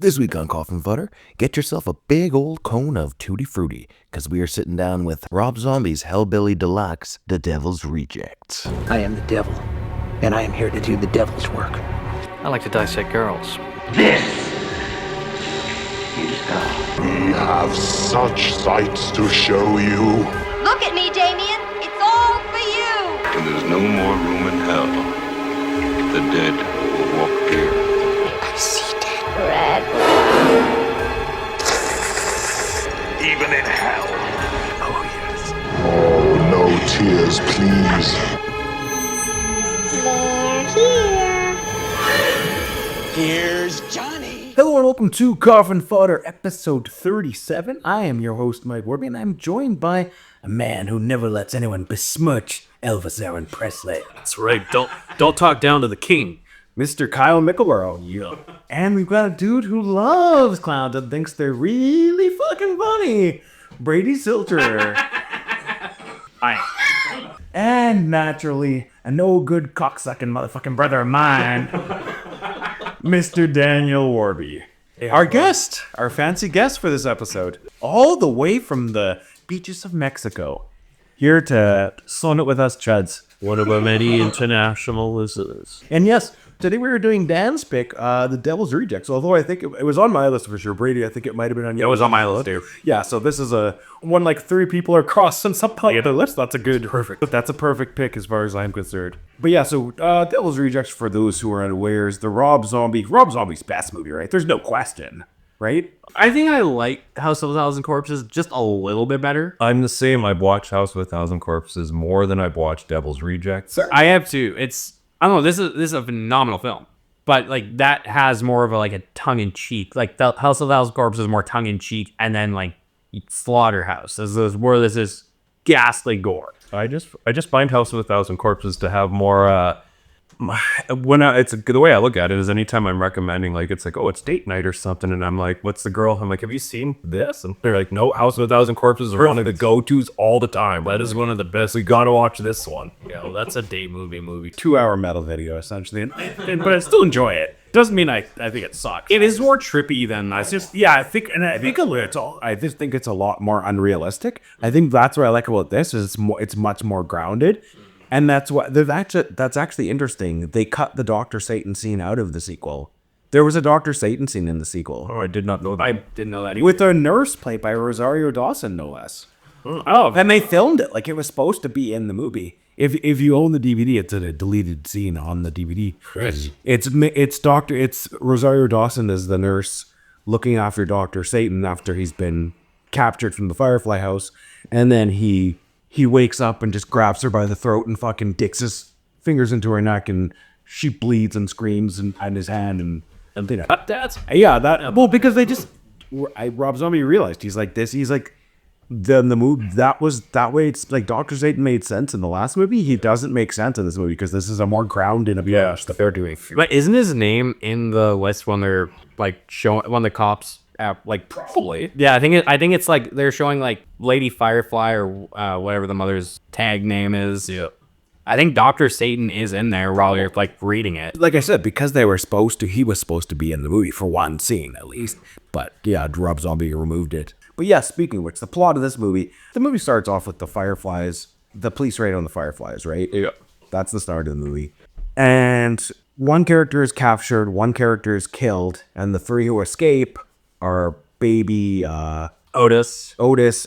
This week on Coffin, Fodder, get yourself a big old cone of Tutti Frutti, because we are sitting down with Rob Zombie's Hellbilly Deluxe, The Devil's Rejects. I am the devil, and I am here to do the devil's work. I like to dissect girls. This is God. We have such sights to show you. Look at me, Damien. It's all for you. When there's no more room in hell, the dead will walk here. I see dead red. Even in hell. Oh, yes. Oh, no tears, please. They're here. Here's Johnny. Hello and welcome to Coffin Fodder, episode 37. I am your host, Mike Worby, and I'm joined by a man who never lets anyone besmirch Elvis Aaron Presley, That's right. Don't talk down to the king. Mr. Kyle Mickleborough. Yeah. And we've got a dude who loves clowns and thinks they're really fucking funny, Brady Silter. Hi. And naturally, a no good cocksucking motherfucking brother of mine, Mr. Daniel Worby. Our guest, our fancy guest for this episode, all the way from the beaches of Mexico, here to son it with us chuds. One of our many international listeners. And yes, today we were doing Dan's pick, The Devil's Rejects, although I think it was on my list for sure. Brady, I think it might have been on your list. It was on my list too. Yeah, so this is one like three people are crossing something like the list. That's a good, perfect. That's a perfect pick as far as I'm concerned. But yeah, so Devil's Rejects, for those who are unaware, is the Rob Zombie's best movie, right? There's no question, right? I think I like House of a Thousand Corpses just a little bit better. I'm the same. I've watched House of a Thousand Corpses more than I've watched Devil's Rejects. I have to. I don't know. This is a phenomenal film, but like that has more of a tongue in cheek. Like the House of a Thousand Corpses is more tongue in cheek, and then like Slaughterhouse is where this is ghastly gore. I just find House of a Thousand Corpses to have more. It's the way I look at it is anytime I'm recommending, like, it's like, oh, it's date night or something, and I'm like, what's the girl? I'm like, have you seen this? And they're like, no, House of a Thousand Corpses is one of the go-tos all the time. That is one of the best. We gotta watch this one. Yeah, well, that's a date movie. 2-hour metal video essentially, but I still enjoy it. Doesn't mean I think it sucks. It is more trippy than I just. I just think it's a lot more unrealistic. I think that's what I like about this is it's much more grounded. And that's actually interesting. They cut the Dr. Satan scene out of the sequel. There was a Dr. Satan scene in the sequel. Oh, I did not know that. I didn't know that either. With a nurse played by Rosario Dawson, no less. Oh, And they filmed it like it was supposed to be in the movie. If you own the DVD, it's a deleted scene on the DVD. Crazy. It's Rosario Dawson as the nurse looking after Dr. Satan after he's been captured from the Firefly house, and then he wakes up and just grabs her by the throat and fucking dicks his fingers into her neck, and she bleeds and screams and his hand and you know. that's Well, because Rob Zombie realized he's like then the movie that way. It's like Dr. Satan made sense in the last movie. He doesn't make sense in this movie because this is a more grounded approach that they're doing. But isn't his name in the list when they're like showing when the cops? Probably. Yeah, I think it's like they're showing like Lady Firefly or whatever the mother's tag name is. Yeah. I think Dr. Satan is in there while you're like reading it. Like I said, because he was supposed to be in the movie for one scene at least. But yeah, Rob Zombie removed it. But yeah, speaking of which, the plot of this movie, the movie starts off with the Fireflies, the police raid on the Fireflies, right? Yeah. That's the start of the movie. And one character is captured, one character is killed, and the three who escape are baby Otis,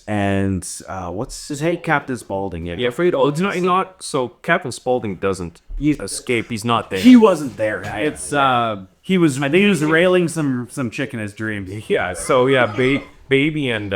and what's his name? Captain Spaulding. Yeah, afraid. Oh, it's not. So Captain Spaulding doesn't escape. He's not there. He wasn't there. It's he was. I think he was railing some chick in his dream. Yeah. So yeah, baby and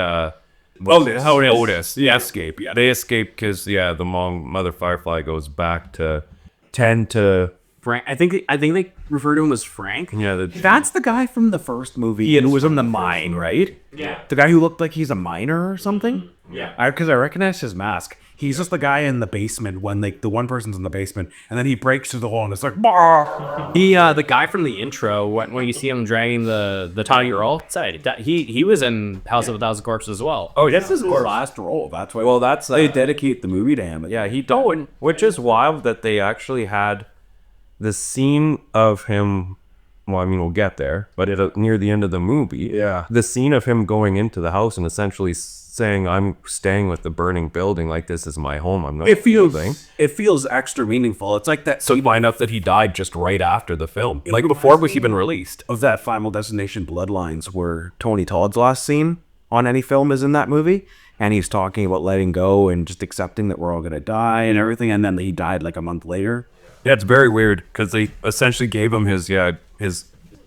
Otis. Yeah, escape. Yeah, they escape because the mother Firefly goes back to tend to. Frank. I think they refer to him as Frank. Yeah, that's the guy from the first movie. Who was in the mine, right? Yeah. The guy who looked like he's a miner or something. Yeah. Because I recognize his mask. He's just the guy in the basement when the one person's in the basement, and then he breaks through the wall and it's like, bah! The guy from the intro when you see him dragging the tiny girl outside, he was in House of a Thousand Corpses as well. Oh, that's his last role. That's why. Well, they dedicate the movie to him. Yeah, he don't. Which is wild that they actually had the scene of him well, I mean, we'll get there, but near the end of the movie, the scene of him going into the house and essentially saying, I'm staying with the burning building, like this is my home. I'm not It feels extra meaningful. It's like that. so you find out that he died just right after the film, like before it was even released. Of that Final Destination Bloodlines, where Tony Todd's last scene on any film is in that movie, and he's talking about letting go and just accepting that we're all gonna die and everything, and then he died like a month later. Yeah, it's very weird because they essentially gave him his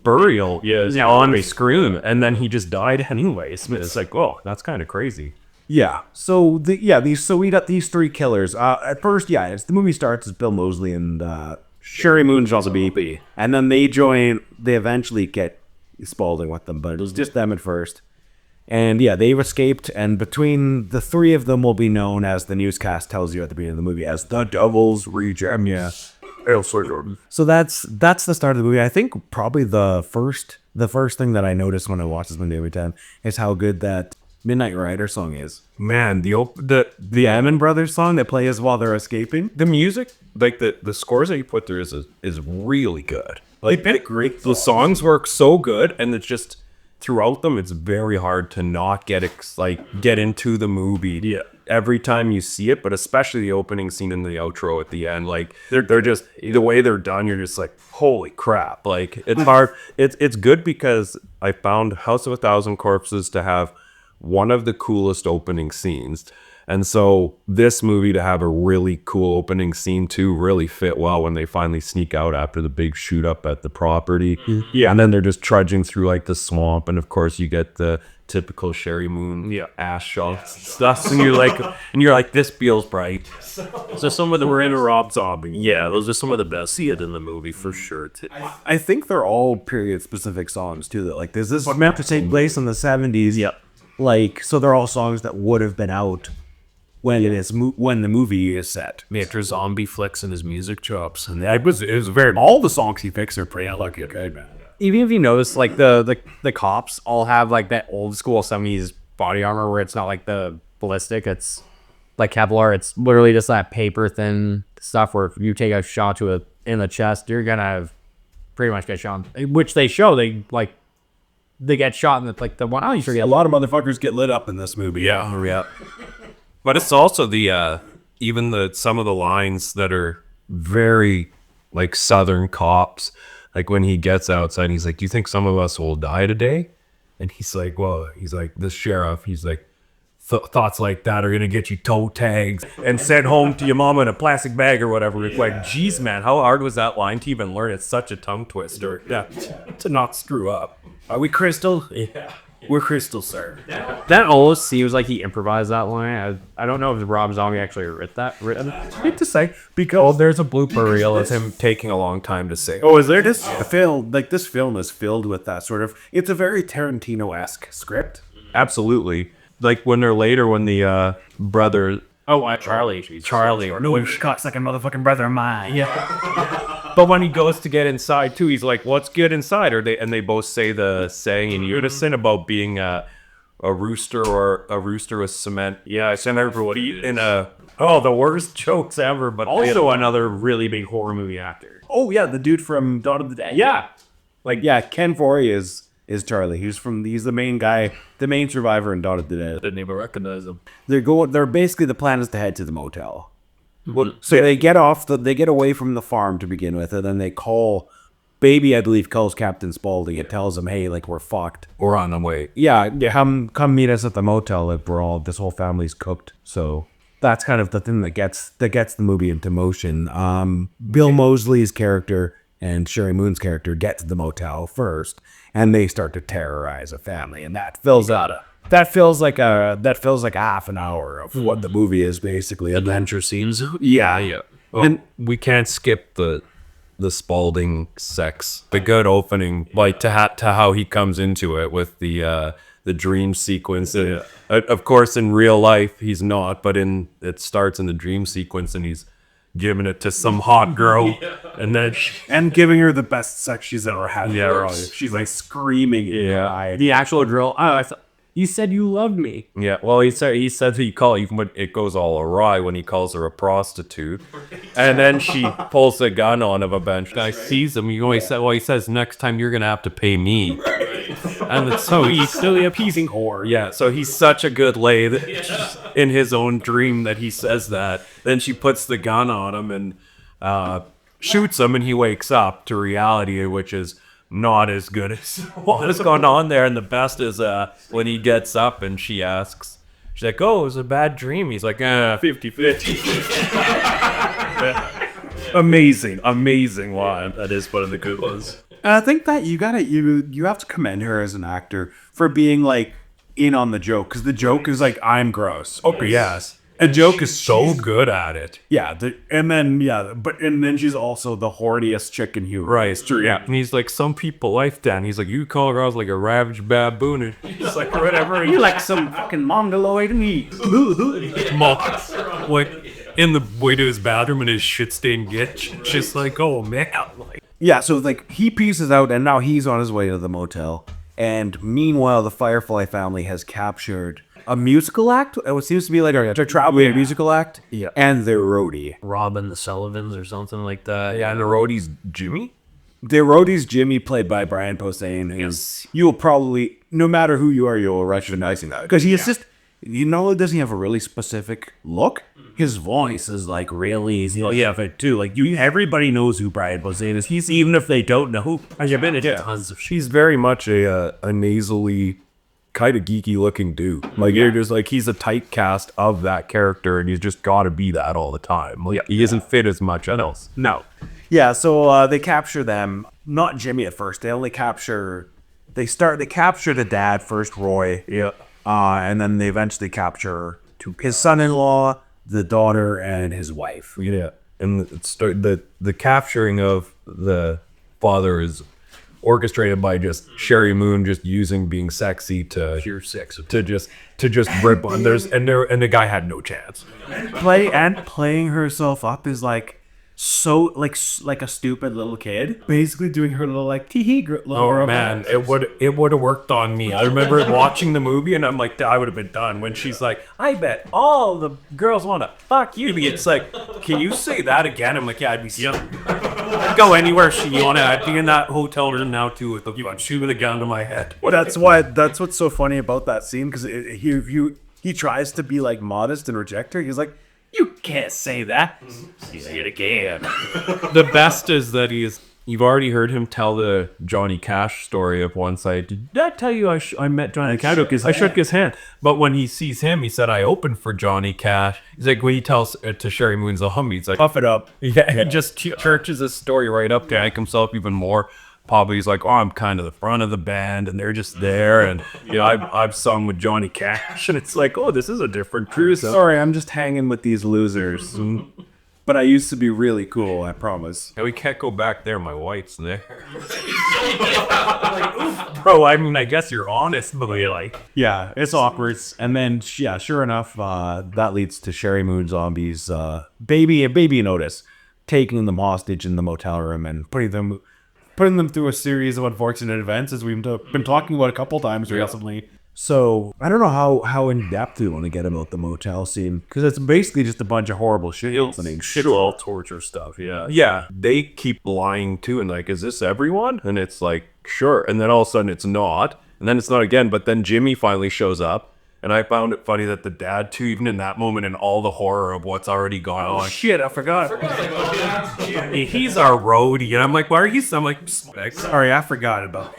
burial on screen, and then he just died anyways. It's like, oh, that's kind of crazy. Yeah. So we got these three killers. At first, as the movie starts, it's Bill Moseley and Sherry Moon's also BP, and then they join. They eventually get Spaulding with them, but it was just them at first. And they've escaped, and between the three of them will be known, as the newscast tells you at the beginning of the movie, as the Devil's Reject. Yeah. So that's the start of the movie. I think probably the first thing that I noticed when I watched this movie every time is how good that Midnight Rider song is. Man, the Allman Brothers song that plays while they're escaping. the music, like the scores that you put there is really good. Like great. The songs work so good, and it's just throughout them, it's very hard to not get into the movie. Yeah. Every time you see it, but especially the opening scene and the outro at the end, like they're just the way they're done. You're just like, holy crap! Like it's hard. It's good because I found House of a Thousand Corpses to have one of the coolest opening scenes, and so this movie to have a really cool opening scene too really fit well when they finally sneak out after the big shoot up at the property. Yeah, and then they're just trudging through like the swamp, and of course you get the typical Sherry Moon ass shots stuff, and you're like this feels bright. So some of them were in a Rob Zombie. Yeah, those are some of the best. See it in the movie for sure too. I think they're all period specific songs too. That like this is meant to take place in the 70s. Yep. Like, so they're all songs that would have been out when when the movie is set. Mr. Zombie flexing his music chops, and it was very. All the songs he picks are pretty lucky. Okay, man. Even if you notice, like the cops all have like that old school 70s body armor where it's not like the ballistic, it's like Kevlar. It's literally just that paper thin stuff where if you take a shot to it in the chest, you're gonna pretty much get shot. Which they show, they get shot in the one. I usually A lot of motherfuckers get lit up in this movie. Yeah. But it's also the some of the lines that are very like Southern cops. Like when he gets outside, he's like, "Do you think some of us will die today?" And he's like, "The sheriff." He's like, "Thoughts like that are gonna get you toe tags and sent home to your mama in a plastic bag or whatever." It's like, geez, man, how hard was that line to even learn? It's such a tongue twister. Yeah, to not screw up. Are we Crystal? Yeah. We're Crystal, sir. that almost seems like he improvised that line. I don't know if Rob Zombie actually written it. Hate to say, because there's a blooper reel of him taking a long time to say. Oh, is there this film? Like this film is filled with that sort of. It's a very Tarantino-esque script. Absolutely. Like when the brother. Oh, Charlie, or no, cocksucking motherfucking brother of mine. Yeah. But when he goes to get inside too, he's like, "What's good inside?" And they both say the saying in unison about being a rooster or a rooster with cement. Yeah, I sent her for what he in the worst jokes ever. But also another really big horror movie actor. Oh yeah, the dude from Dawn of the Dead. Yeah. Ken Forey is Charlie. He's the main guy, the main survivor in Dawn of the Dead. Didn't even recognize him. They're basically, the plan is to head to the motel. Well, so they get away from the farm to begin with, and then they call Baby, I believe, calls Captain Spaulding. It tells him, "Hey, like we're fucked. We're on the way." Yeah, come meet us at the motel. Like this whole family's cooked. So that's kind of the thing that gets the movie into motion. Bill Moseley's character and Sherry Moon's character get to the motel first, and they start to terrorize a family, and that feels like half an hour of what the movie is basically. Adventure scenes. Yeah. Well, and we can't skip the Spaulding sex. The good opening, like to how he comes into it with the dream sequence. Yeah. Of course, in real life he's not, but it starts in the dream sequence, and he's giving it to some hot girl, and then giving her the best sex she's ever had. Yeah, right. She's like screaming. Yeah, the actual drill. You said you loved me. Yeah, well, he said it goes all awry when he calls her a prostitute, and then she pulls a gun on him a bunch. Guy sees him. He says next time you're gonna have to pay me. And so he's still the appeasing whore. Yeah, so he's such a good lay that in his own dream that he says that. Then she puts the gun on him and shoots him, and he wakes up to reality, which is not as good as what has gone on there. And the best is when he gets up and she's like, oh, it was a bad dream. He's like, 50-50. Amazing line. That is one of the good ones. And I think that you have to commend her as an actor for being like in on the joke, because the joke is like, I'm gross. Okay, yes. A joke is So good at it. yeah, and then she's also the horniest chick in human. Right, it's true, yeah. And he's like, some people like that. And he's like, you call girls like a ravaged baboon. And he's like, whatever. You like some fucking mongoloid meat. Like, in the way to his bathroom in his shit-stained gitch. Just like, oh, man. Like, Yeah, so like he pieces out, and now he's on his way to the motel. And meanwhile, the Firefly family has captured a musical act. It seems to be like a traveling musical act. Yeah. And their roadie. Robin the Sullivans or something like that. yeah, and the roadie's Jimmy? Their roadie's Jimmy, played by Brian Posehn. Yes. You'll probably, no matter who you are, you'll recognize him. Because he is just, doesn't he have a really specific look? His voice is like really easy. Yeah, but too, like everybody knows who Brian Posehn is. He's, even if they don't know. I've been in tons of shit. She's very much a nasally, kind of geeky looking dude. Like, you're just like, he's a typecast of that character, and he's just got to be that all the time. Like, he isn't fit as much else. No. Yeah, so they capture them. Not Jimmy at first. They capture the dad first, Roy. Yeah. And then they eventually capture his son-in-law, the daughter, and his wife. Yeah. And the capturing of the father is orchestrated by just Sherry Moon just using being sexy to Pure sex. to just rip on. And the guy had no chance. Playing herself up is like so like a stupid little kid, basically doing her little like tee little Oh man, it would have worked on me. I remember watching the movie, and I'm like, I would have been done when she's like, I bet all the girls want to fuck you. It's like, can you say that again? I'm like, yeah, I'd be I'd go anywhere she wanted. I'd be in that hotel room now too with the shooting a gun to my head. Well, that's what's so funny about that scene, because he tries to be like modest and reject her. He's like, you can't say that. Say it again. The best is that you've already heard him tell the Johnny Cash story of once did I tell you I met Johnny Cash? I shook his hand. But when he sees him, he said, I opened for Johnny Cash. He's like, when he tells to Sherry Moon's a hum, he's like, Puff it up. yeah, he just churches his story right up to Hank himself even more. Probably he's like, oh, I'm kind of the front of the band, and they're just there, and I've sung with Johnny Cash, and it's like, oh, this is a different crew. So. Sorry, I'm just hanging with these losers. But I used to be really cool, I promise. Yeah, we can't go back there. My wife's there. Bro, I mean, I guess you're honest, but you're like, Yeah, it's awkward. And then, yeah, sure enough, that leads to Sherry Moon Zombie's baby and Otis taking them hostage in the motel room and putting them through a series of unfortunate events, as we've been talking about a couple times recently. So I don't know how in depth we want to get about the motel scene, because it's basically just a bunch of horrible shit happening. all torture stuff. Yeah. They keep lying too, and like, is this everyone? And it's like, sure. And then all of a sudden it's not, and then it's not again. But then Jimmy finally shows up, and I found it funny that the dad too, even in that moment, and all the horror of what's already gone on. Shit, I forgot. He's our roadie, and I'm like, why are you? I'm like, Sorry, I forgot about.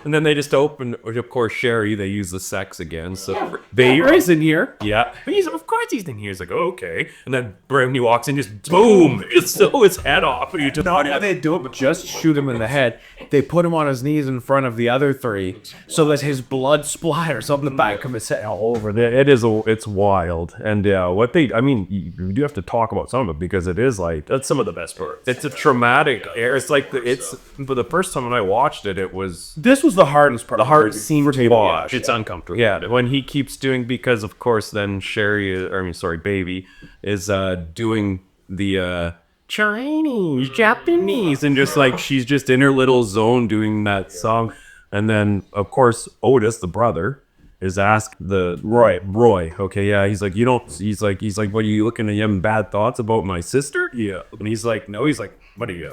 And then they just open, of course, Sherry, they use the sex again. So Vader's in here. yeah. Of course he's in here. He's like, oh, okay. And then Brownie walks in, just boom, it's so his head off. And you just, Not how they do it, but just shoot him in the head. They put him on his knees in front of the other three, so that his blood splatters up the back of his head all over there. it's wild. And you do have to talk about some of it, because it is like, That's some of the best parts. it's a traumatic, it's like, but the first time when I watched it, it was, This was the hardest part. The heart scene to watch. it's uncomfortable. Yeah, when he keeps doing, because of course then Baby is doing the Chinese, Japanese, and just like she's just in her little zone doing that song. And then, of course, Otis, the brother, is asked the Roy. Okay, yeah. He's like, what, are you looking at having bad thoughts about my sister? Yeah. And he's like, no. He's like, what are you?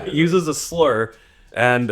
He uses a slur, and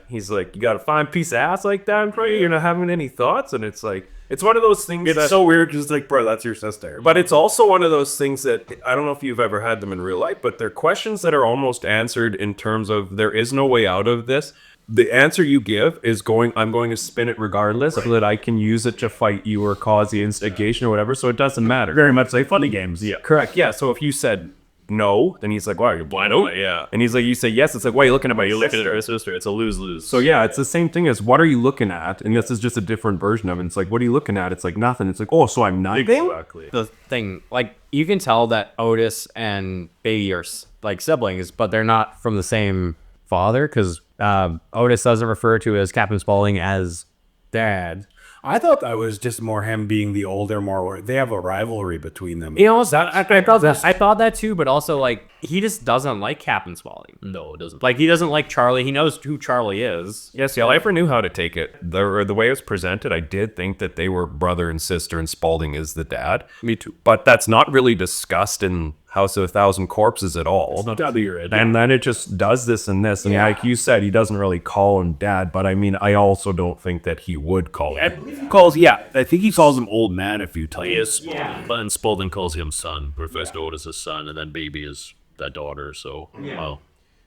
he's like, you got a fine piece of ass like that in front of you. You're not having any thoughts, and it's like, it's one of those things. It's so weird because it's like, bro, that's your sister. But it's also one of those things that I don't know if you've ever had them in real life, but they're questions that are almost answered in terms of there is no way out of this. The answer you give is I'm going to spin it regardless so that I can use it to fight you or cause the instigation or whatever. So it doesn't matter. Very much like funny games. Yeah, correct. Yeah. So if you said no, then he's like, "Why, you're blind?" Yeah. And he's like, "You say yes." It's like, "Why are you looking at my Looking at her sister. It's a lose-lose. So yeah, it's the same thing as what are you looking at? And this is just a different version of it. It's like, what are you looking at? It's like nothing. It's like, oh, so I'm nothing. Exactly. The thing, like, you can tell that Otis and Baby are like siblings, but they're not from the same father, because Otis doesn't refer to as Captain Spaulding as dad. I thought that was just more him being the older, more. They have a rivalry between them. You know, I thought that too, but also, like, he just doesn't like Captain Spaulding. No, it doesn't. Like, he doesn't like Charlie. He knows who Charlie is. Yes, yeah, I never knew how to take it. The way it was presented, I did think that they were brother and sister, and Spaulding is the dad. Me too. But that's not really discussed in House of a Thousand Corpses at all. Not out of your head. And then it just does this and this. And like you said, he doesn't really call him dad. But I mean, I also don't think that he would call him. I think he calls him old man a few times. But and Spaulding calls him son. Refers to Otis as son, and then Baby is that daughter. So, well,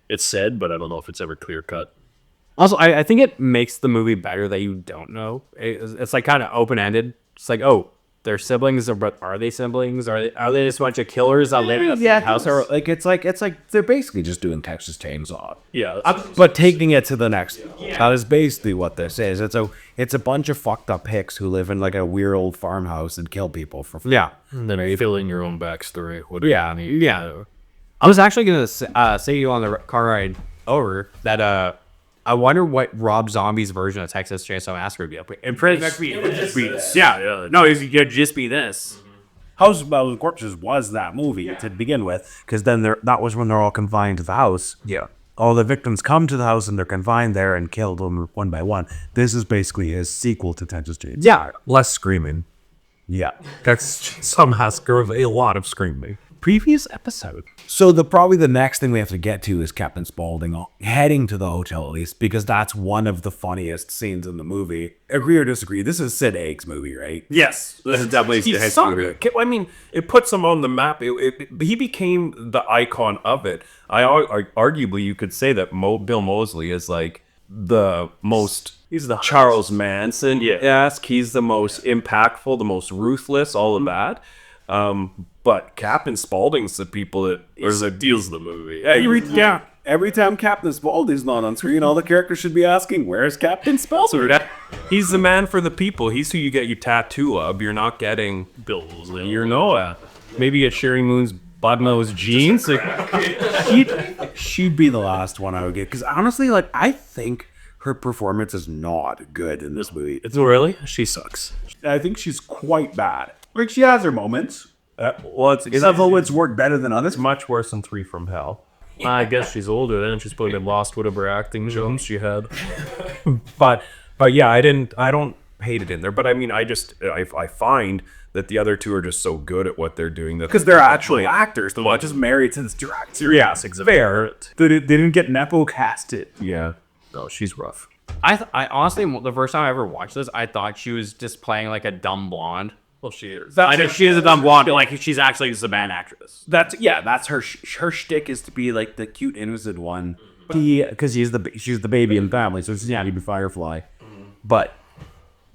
it's said, but I don't know if it's ever clear cut. Also, I think it makes the movie better that you don't know. It's like kind of open-ended. It's like, oh, they're siblings, but are they siblings? Are they just a bunch of killers that live in a house? Or like it's like they're basically just doing Texas Chainsaw. Yeah. But taking it to the next. That is basically what this is. It's a bunch of fucked up hicks who live in like a weird old farmhouse and kill people for fun. Yeah. And then you fill in your own backstory. Yeah. I was actually gonna say to you on the car ride over that I wonder what Rob Zombie's version of Texas Chainsaw Massacre would be. It pretty much be Yeah. no, it could just be this. House of Thousand Corpses was that movie to begin with, because then that was when they're all confined to the house. Yeah. All the victims come to the house and they're confined there and killed them one by one. This is basically a sequel to Texas Chainsaw. Yeah. Less screaming. Yeah. That's some Massacre with a lot of screaming. Previous episode. So probably the next thing we have to get to is Captain Spaulding heading to the hotel, at least, because that's one of the funniest scenes in the movie. Agree or disagree? This is Sid Haig's movie, right? Yes, this is definitely. I mean, it puts him on the map. He became the icon of it. Arguably, you could say that Bill Moseley is like the most. He's the Charles Manson. Yes, he's the most impactful, the most ruthless, all of that. But Captain Spaulding's the people that deals the movie. Every time Captain Spaulding's not on screen, all the characters should be asking, "Where's Captain Spaulding?" He's the man for the people. He's who you get your tattoo of. You're not getting Bills. maybe get Sherry Moon's bottom-nosed jeans. She'd be the last one I would get, because honestly, like, I think her performance is not good in this movie. It's really? She sucks. I think she's quite bad. Like, she has her moments. Some moments work better than others. It's much worse than 3 from Hell. I guess she's older then. She's probably lost whatever acting jumps she had. But yeah, I don't hate it in there. But I mean, I find that the other two are just so good at what they're doing that Because they're actually actors. They're not just married to this director. yes, exactly. Fair. They didn't get Nepo casted. Yeah. No, she's rough. I honestly, the first time I ever watched this, I thought she was just playing like a dumb blonde. Well, she is. I know she is a dumb blonde, but like she's actually just a bad actress. That's her shtick is to be like the cute innocent one. Because she's the baby in the family, so it's to be Firefly. But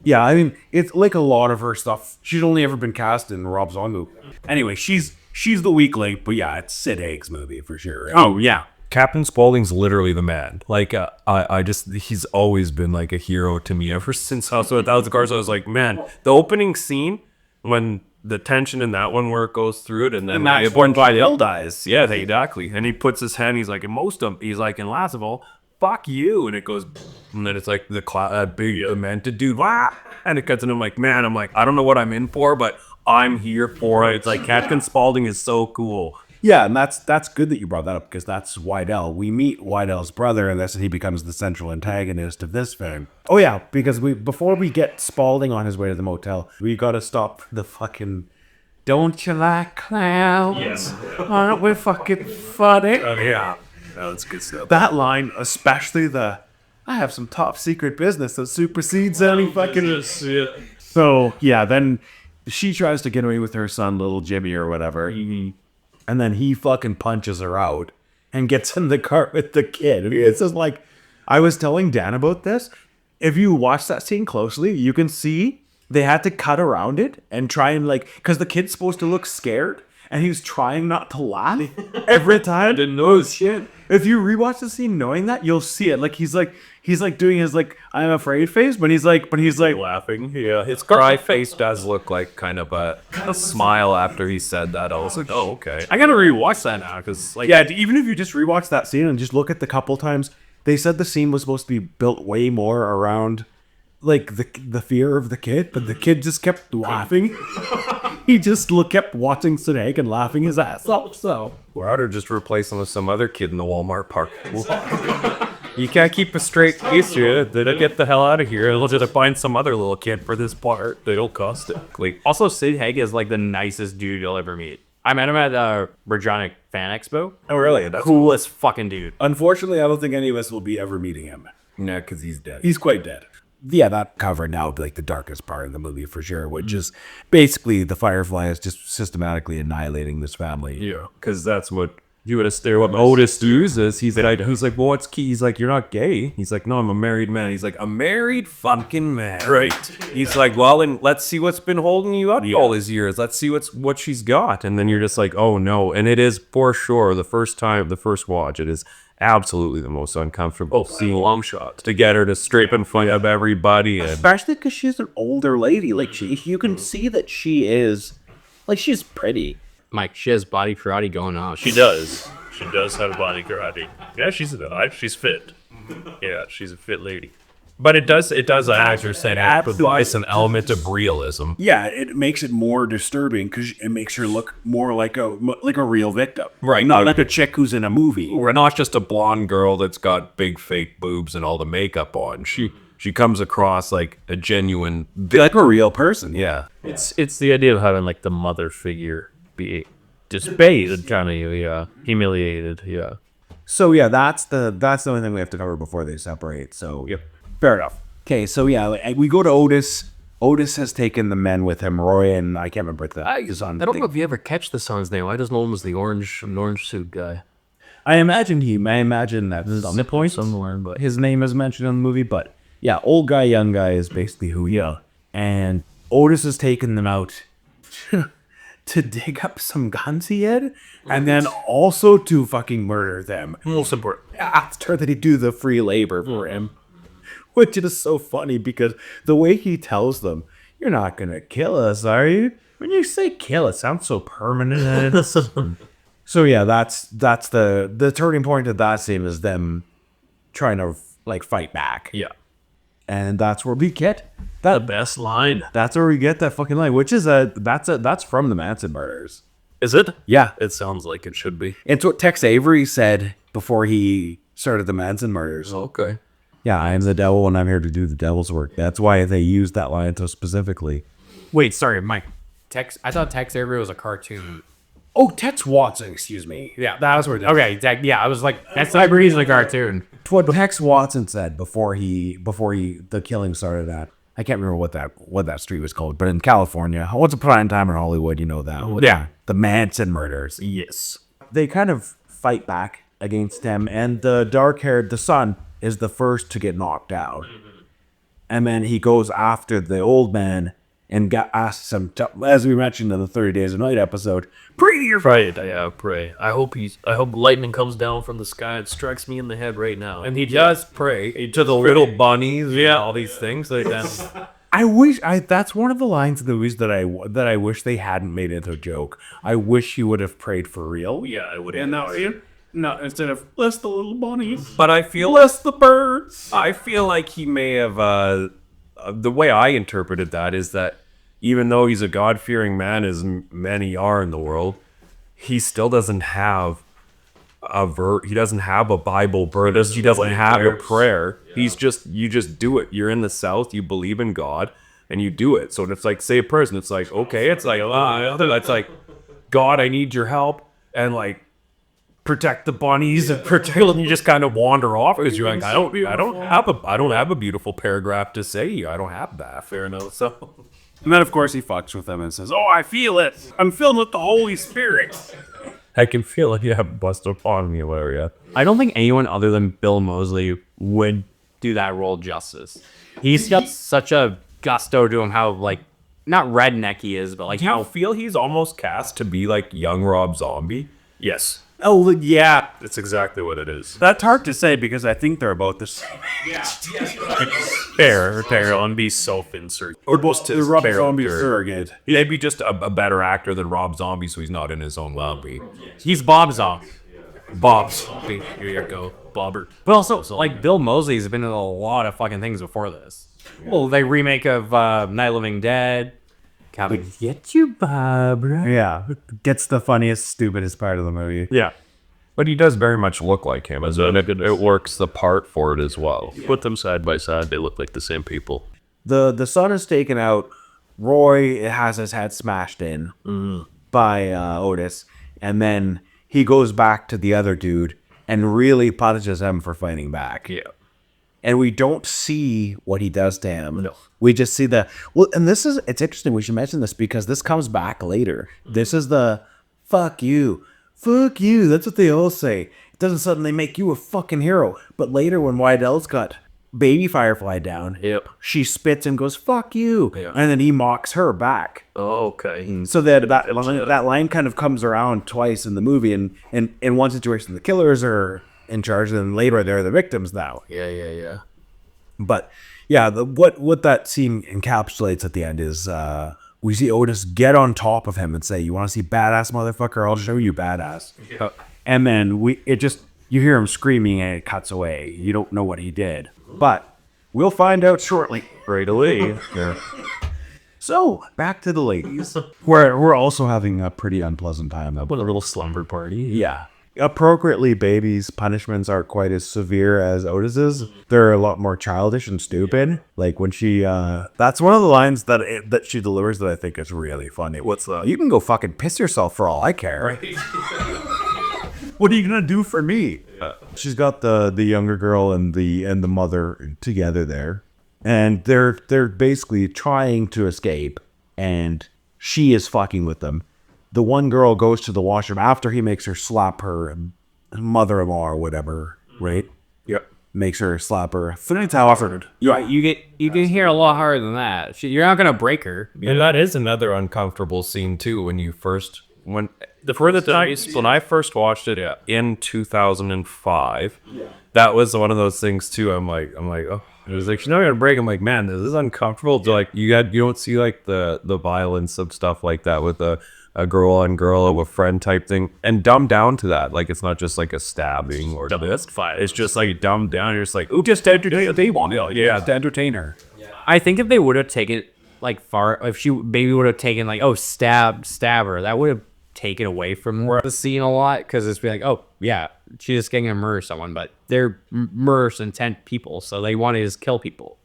yeah, I mean, it's like a lot of her stuff. She's only ever been cast in Rob Zombie. Anyway, she's the weak link, but yeah, it's Sid Haig's movie for sure. Right? Oh yeah. Captain Spaulding's literally the man. Like, he's always been like a hero to me ever since House of a Thousand Cars. I was like, man, the opening scene when the tension in that one where it goes through it, and then Born by the Hill dies. Yeah, exactly. And he puts his hand. He's like, he's like, and last of all, fuck you. And it goes, and then it's like the big demented dude, wah! And it cuts, and I'm like, I don't know what I'm in for, but I'm here for it. It's like Captain Spaulding is so cool. Yeah, and that's good that you brought that up because that's Wydell. We meet Wydell's brother in this, and he becomes the central antagonist of this film. Oh yeah, because before we get Spaulding on his way to the motel, we gotta stop the fucking. Don't you like clowns? Yes. Aren't we fucking funny? Yeah. That's good stuff. That line, especially the "I have some top secret business that supersedes any fucking." So yeah, then she tries to get away with her son, little Jimmy or whatever. And then he fucking punches her out and gets in the car with the kid. It's just like, I was telling Dan about this. If you watch that scene closely, you can see they had to cut around it and try and because the kid's supposed to look scared and he's trying not to laugh every time. Didn't know shit. If you rewatch the scene knowing that, you'll see it. He's doing his I'm afraid face, but he's like Laughing. Yeah, his cry face does look like kind of a smile after he said that. I was like, oh, okay. I gotta rewatch that now because yeah, even if you just rewatch that scene and just look at the couple times, they said the scene was supposed to be built way more around the fear of the kid, but the kid just kept laughing. He just kept watching Snake and laughing his ass off. So Or just replace him with some other kid in the Walmart park. You can't keep a straight face here. They'll get the hell out of here. They'll just find some other little kid for this part. They'll cost it. Also, Sid Haig is the nicest dude you'll ever meet. I met him at the Virginic Fan Expo. Oh, really? That's Coolest fucking dude. Unfortunately, I don't think any of us will be ever meeting him. No, because he's dead. He's quite dead. Yeah, that cover now the darkest part of the movie for sure, which is basically the Firefly is just systematically annihilating this family. Yeah, because that's what you would have stared what Otis does is he's like, well, what's key? He's like, you're not gay. He's like, no, I'm a married man. He's like, a married fucking man. Right. He's like, well, and let's see what's been holding you up all these years. Let's see what she's got. And then you're just like, oh no. And it is for sure the first watch, it is absolutely the most uncomfortable scene, long shots to get her to straight in front of everybody, and Especially because she's an older lady. You can see that she is, she's pretty. Mike, she has body karate going on. She does. She does have body karate. Yeah, she's fit. Yeah, she's a fit lady. But it does, as you're saying, it provides an element of realism. Yeah, it makes it more disturbing because it makes her look more like a real victim. Right. Not like a chick who's in a movie. We're not just a blonde girl that's got big fake boobs and all the makeup on. She comes across like a genuine, like a real person. yeah. It's the idea of having the mother figure be displayed, kind of humiliated. Yeah. So yeah, that's the only thing we have to cover before they separate. So yep, fair enough. Okay, so yeah, we go to Otis. Otis has taken the men with him. Roy and I can't remember the son. I don't know if you ever catch the son's name. I just know him as the orange suit guy. I imagine that this is on the point somewhere, but his name is mentioned in the movie. But yeah, old guy, young guy is basically who he is. And Otis has taken them out to dig up some guns he had, and then also to fucking murder them. Most important. After they do the free labor for him. Which is so funny because the way he tells them, you're not going to kill us, are you? When you say kill, it sounds so permanent. So yeah, that's the turning point of that scene is them trying to fight back. Yeah. And that's where we get The best line. That's where we get that fucking line, which is that's from the Manson murders. Is it? Yeah. It sounds like it should be. It's what Tex Avery said before he started the Manson murders. Okay. Yeah, I am the devil and I'm here to do the devil's work. That's why they used that line so specifically. Wait, sorry, Mike. I thought Tex Avery was a cartoon. Oh, Tex Watson, excuse me. Yeah, that was where. Okay, I was like, Tex Avery's a cartoon. It's what Tex Watson said before the killing started at. I can't remember what that street was called, but in California, once upon a time in Hollywood, you know that. Yeah, the Manson murders. Yes. They kind of fight back against him, and the son is the first to get knocked out. And then he goes after the old man and asks him, as we mentioned in the 30 Days of Night episode, pray to your Right, yeah, pray. I hope lightning comes down from the sky and strikes me in the head right now. And he does pray to the little bunnies, all these things like that. I wish that's one of the lines in the movies that I wish they hadn't made into a joke. I wish he would have prayed for real. Yeah, I would. And no, instead of bless the little bunnies, But I feel bless the birds. I feel like he may have the way I interpreted that is that even though he's a God-fearing man, as many are in the world, he still doesn't have he doesn't have a Bible verse. He doesn't have a prayer. He's just, you just do it. You're in the South, you believe in God, and you do it. So it's like, say a person, it's like, okay, it's like, it's like, God, I need your help, and like, protect the bunnies and protect, and you just kind of wander off because you're like, I don't have a beautiful paragraph to say. I don't have that. Fair enough. So, And then, of course, he fucks with them and says, "Oh, I feel it. I'm filled with the Holy Spirit." I can feel it. You have bust upon me, whatever. Yeah. I don't think anyone other than Bill Moseley would do that role justice. He's got such a gusto to him, how like not redneck he is, but like Do you how feel he's almost cast to be like young Rob Zombie? Yes. Oh, yeah. That's exactly what it is. That's hard to say because I think they're about the same. Fair, and be self-insert. Or most The Rob Zombie surrogate. He'd be just a better actor than Rob Zombie, so he's not in his own movie. he's Bob Zombie. Bob. Here you go, Bobber. But also, like, Bill Moseley's been in a lot of fucking things before this. Well, they remake of Night of the Living Dead. Coming to get you, Barbara. Yeah. Gets the funniest, stupidest part of the movie. Yeah. But he does very much look like him, and it works the part for it as well. Put them side by side, they look like the same people. The son is taken out. Roy has his head smashed in by Otis, and then he goes back to the other dude and really punishes him for fighting back. Yeah. And we don't see what he does to him. No. We just see and it's interesting. We should mention this because this comes back later. This is the fuck you. Fuck you. That's what they all say. It doesn't suddenly make you a fucking hero. But later when Wydell's got baby Firefly down, Yep. she spits and goes, fuck you. Yeah. And then he mocks her back. Oh, okay. So that line kind of comes around twice in the movie. And in one situation, the killers are in charge, and then later they're the victims now. Yeah. But yeah, what that scene encapsulates at the end is we see Otis get on top of him and say, "You want to see badass, motherfucker? I'll show you badass." Yeah. And then you hear him screaming and it cuts away. You don't know what he did, but we'll find out shortly. Right away. Yeah. So back to the ladies. We're also having a pretty unpleasant time. What a little slumber party. Yeah. Appropriately, baby's punishments aren't quite as severe as Otis's. They're a lot more childish and stupid. Like when she, that's one of the lines that she delivers that I think is really funny. What's that? You can go fucking piss yourself for all I care. What are you gonna do for me? She's got the younger girl and the mother together there, and they're basically trying to escape, and she is fucking with them. The one girl goes to the washroom after he makes her slap her mother-in-law or whatever, right? Yep. Makes her slap her. That's how offered. You can hear a lot harder than that. You're not gonna break her. And that is another uncomfortable scene too. When I first watched it in 2005, that was one of those things too. I'm like, oh, it was like, she's not gonna break. I'm like, man, this is uncomfortable. Like you don't see like the violence of stuff like that with a girl on girl or a friend type thing, and dumbed down to that. Like it's not just like a stabbing or that's fine. It's just like dumbed down. You're just like, oh, just to entertain. They want it, yeah, to entertain her. I think if they would have taken it like far, if she maybe would have taken like, oh, stab her, that would have taken away from the scene a lot, because it's be like, oh yeah, she's just getting to murder someone, but they're murderous intent people, so they want to just kill people.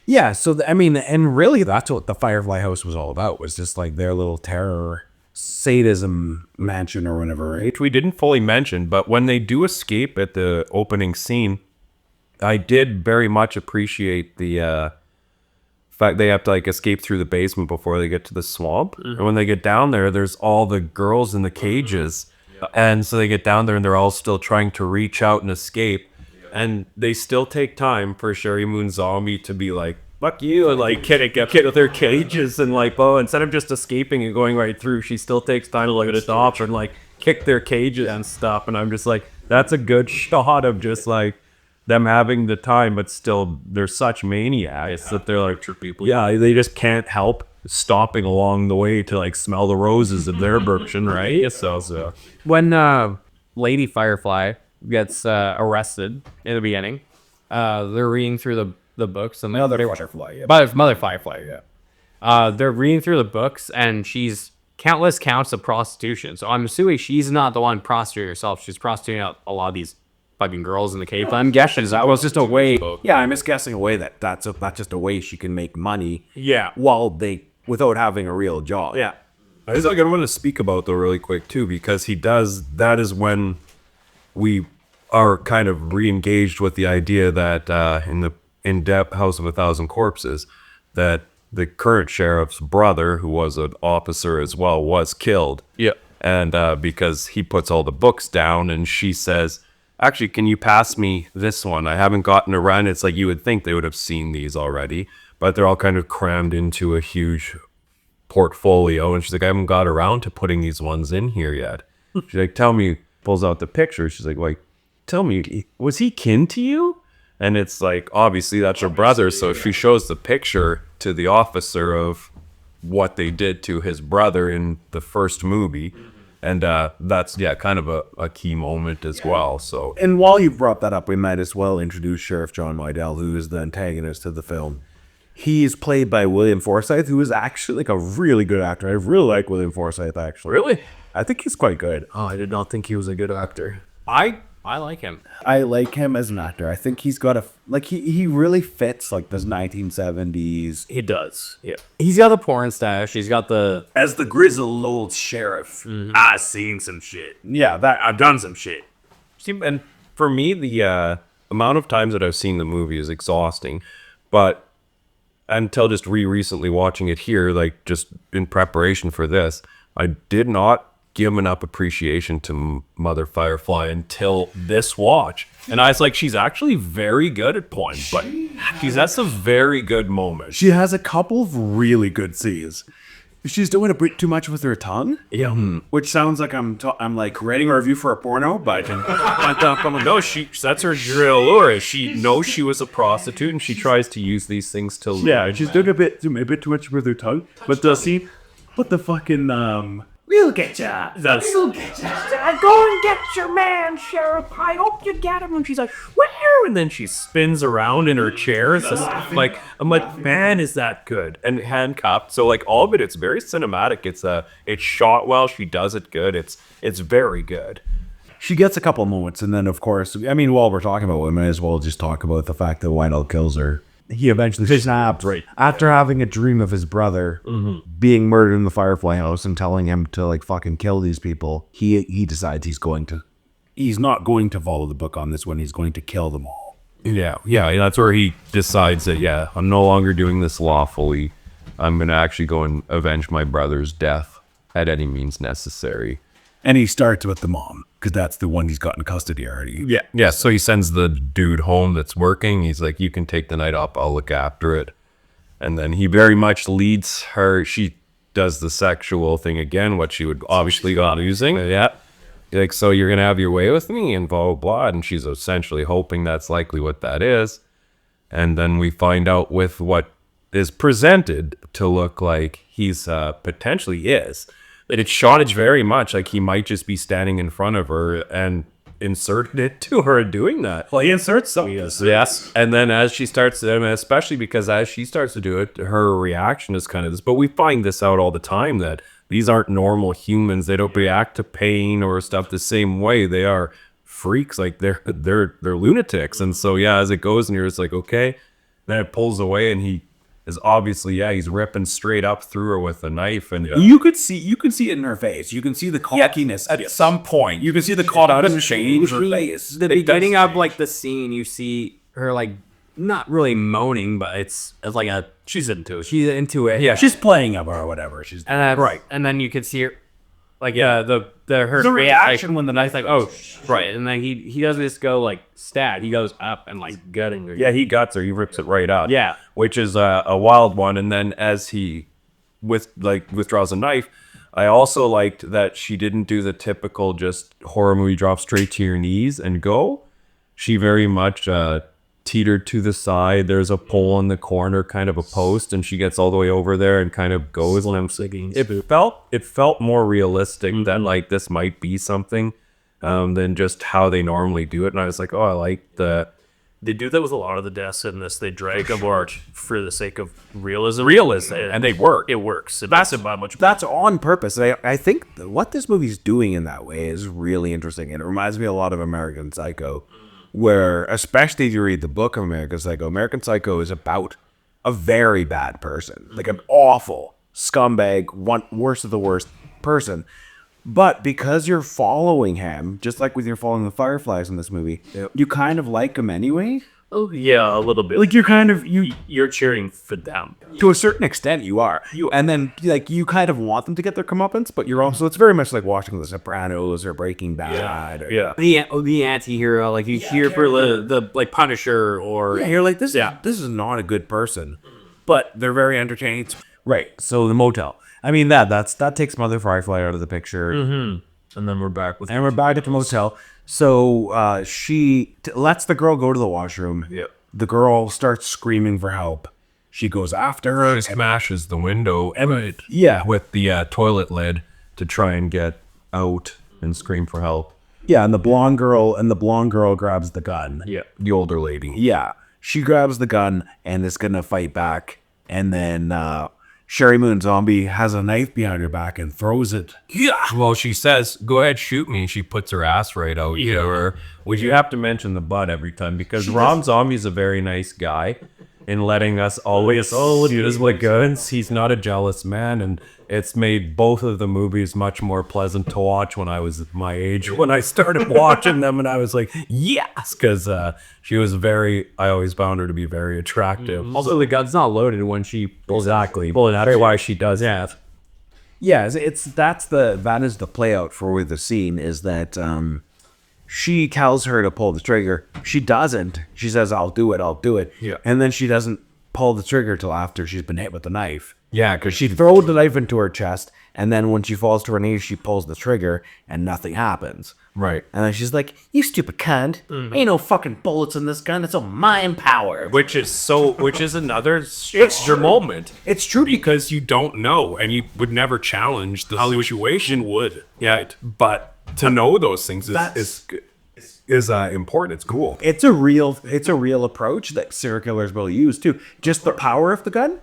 Yeah, so and really that's what the Firefly House was all about, was just like their little terror sadism mansion or whatever, right? Which we didn't fully mention, but when they do escape at the opening scene, I did very much appreciate the fact they have to like escape through the basement before they get to the swamp. And when they get down there, there's all the girls in the cages. And so they get down there and they're all still trying to reach out and escape. And they still take time for Sherry Moon Zombie to be like, fuck you, and like get with their cages, and like, oh, instead of just escaping and going right through, she still takes time to look at the top and like kick their cages and stuff. And I'm just like, that's a good shot of just like them having the time, but still they're such maniacs that they're like, people, yeah, they just can't help stopping along the way to like smell the roses of their version, right? So When Lady Firefly gets arrested in the beginning, they're reading through the books, and Mother Firefly, yeah. Mother Firefly, yeah. They're reading through the books, and she's countless counts of prostitution. So I'm assuming she's not the one prostituting herself. She's prostituting out a lot of these fucking girls in the cave. I'm guessing that was just a way. Yeah, I'm just guessing away that's just a way she can make money. Yeah. Without having a real job. Yeah. I want to speak about though really quick too, because that is when we are kind of re-engaged with the idea that in the in-depth House of a Thousand Corpses, that the current sheriff's brother, who was an officer as well, was killed. Yeah. And because he puts all the books down, and she says, actually, can you pass me this one? I haven't gotten a run. It's like you would think they would have seen these already, but they're all kind of crammed into a huge portfolio. And she's like, I haven't got around to putting these ones in here yet. She's like, tell me, pulls out the picture. She's like, tell me, was he kin to you? And it's like, obviously that's her brother. So she shows the picture to the officer of what they did to his brother in the first movie. And that's, kind of a key moment as well. So, And while you brought that up, we might as well introduce Sheriff John Wydell, who is the antagonist of the film. He is played by William Forsythe, who is actually like a really good actor. I really like William Forsythe, actually. Really? I think he's quite good. I did not think he was a good actor. I like him. I like him as an actor. I think he's got he really fits like this 1970s. He does. Yeah. He's got the porn stash. He's got the. As the grizzled old sheriff, I seen some shit. Yeah, I've done some shit. See, and for me, the amount of times that I've seen the movie is exhausting, but until just recently watching it here, like just in preparation for this, I did not give enough appreciation to Mother Firefly until this watch. And I was like, she's actually very good at porn, but that's some very good moments. She has a couple of really good scenes. She's doing a bit too much with her tongue. Yeah. Which sounds like I'm like writing a review for a porno, but No, that's her allure. She knows she was a prostitute, and she tries to use these things to. yeah, she's doing a bit too much with her tongue. But the scene, what the fucking we'll get ya. Go and get your man, Sheriff. I hope you get him. And she's like, where? And then she spins around in her chair. It's just like, I'm like, man, is that good? And handcuffed. So like all of it, it's very cinematic. It's shot well. She does it good. It's very good. she gets a couple moments, and then of course, I mean, while we're talking about it, we might as well just talk about the fact that Wydell kills her. He eventually snaps after having a dream of his brother being murdered in the Firefly house and telling him to like fucking kill these people. He decides he's not going to follow the book on this one. He's going to kill them all. Yeah, that's where he decides that, I'm no longer doing this lawfully. I'm going to actually go and avenge my brother's death at any means necessary. And he starts with the mom, because that's the one he's got in custody already. Yeah, so he sends the dude home that's working. He's like, you can take the night off, I'll look after it. And then he very much leads her. She does the sexual thing again, what she would obviously got using. Yeah. Like, so you're going to have your way with me and blah, blah, blah. And she's essentially hoping that's likely what that is. And then we find out with what is presented to look like he's potentially is. That it's shottage very much like he might just be standing in front of her and inserted it to her doing that. Well, he inserts something. Yes. And then as she starts to, especially because as she starts to do it, her reaction is kind of this. But we find this out all the time, that these aren't normal humans. They don't react to pain or stuff the same way. They are freaks. Like they're lunatics. And so, as it goes and you're just like, okay. Then it pulls away and he is obviously, he's ripping straight up through her with a knife. And You can see it in her face. You can see the cockiness at some point. You can see the caught out of shame in her face. The beginning of like the scene, you see her like not really moaning, but it's like she's into it. Yeah, she's playing up or whatever. She's Right. And then you could see her like her reaction when the knife's like, oh right, and then he doesn't just go like stat, he goes up and like gutting her. Yeah, he guts her, he rips it right out. Yeah. Which is a wild one. And then as he withdraws a knife, I also liked that she didn't do the typical just horror movie drop straight to your knees and go. She very much teetered to the side. There's a pole in the corner, kind of a post, and she gets all the way over there and kind of goes. And I'm thinking it felt more realistic than like this might be something than just how they normally do it. And I was like, oh, I like They do that with a lot of the deaths in this. They drag them out for the sake of realism. And they work. It works. That's about much. That's on purpose. I think what this movie's doing in that way is really interesting, and it reminds me a lot of American Psycho, where, especially if you read the book of American Psycho is about a very bad person, like an awful scumbag, worst of the worst person. But because you're following him, just like with you're following the Fireflies in this movie, you kind of like him anyway. Oh yeah, a little bit. Like You're cheering for them. to a certain extent, you are. And then like you kind of want them to get their comeuppance, but you're also, it's very much like watching The Sopranos or Breaking Bad. Yeah. The anti-hero, like you cheer for the like Punisher or Yeah, you're like, this is not a good person, but they're very entertaining. Right. So the motel. I mean, that takes Mother Firefly out of the picture. And then we're back with. And we're back at the motel. So she lets the girl go to the washroom. Yeah. The girl starts screaming for help. She goes after her. Smashes the window. Yeah. With the toilet lid to try and get out and scream for help. Yeah, and the blonde girl grabs the gun. Yeah. The older lady. Yeah. She grabs the gun and is gonna fight back. And then Sherry Moon Zombie has a knife behind her back and throws it. Yeah. Well, she says, "Go ahead, shoot me." She puts her ass right out. Yeah. Her. Would you have to mention the butt every time because Rob Zombie's a very nice guy in letting us always use like guns. He's not a jealous man, and it's made both of the movies much more pleasant to watch when I was my age. When I started watching them, and I was like, yes, because she was very. I always found her to be very attractive. also the gun's not loaded when she pulls it out. That's why she does that. Yeah, that is the play out for the scene is that she tells her to pull the trigger. She doesn't. She says, I'll do it. Yeah. And then she doesn't pull the trigger till after she's been hit with the knife. Yeah, because She throws the knife into her chest, and then when she falls to her knees, she pulls the trigger, and nothing happens. right. And then she's like, you stupid cunt. Ain't no fucking bullets in this gun. It's all mind power. Which is another extra moment. It's true Because you don't know, and you would never challenge the situation. Would but to know those things is important. It's cool. It's a real approach that serial killers will use too. Just the power of the gun.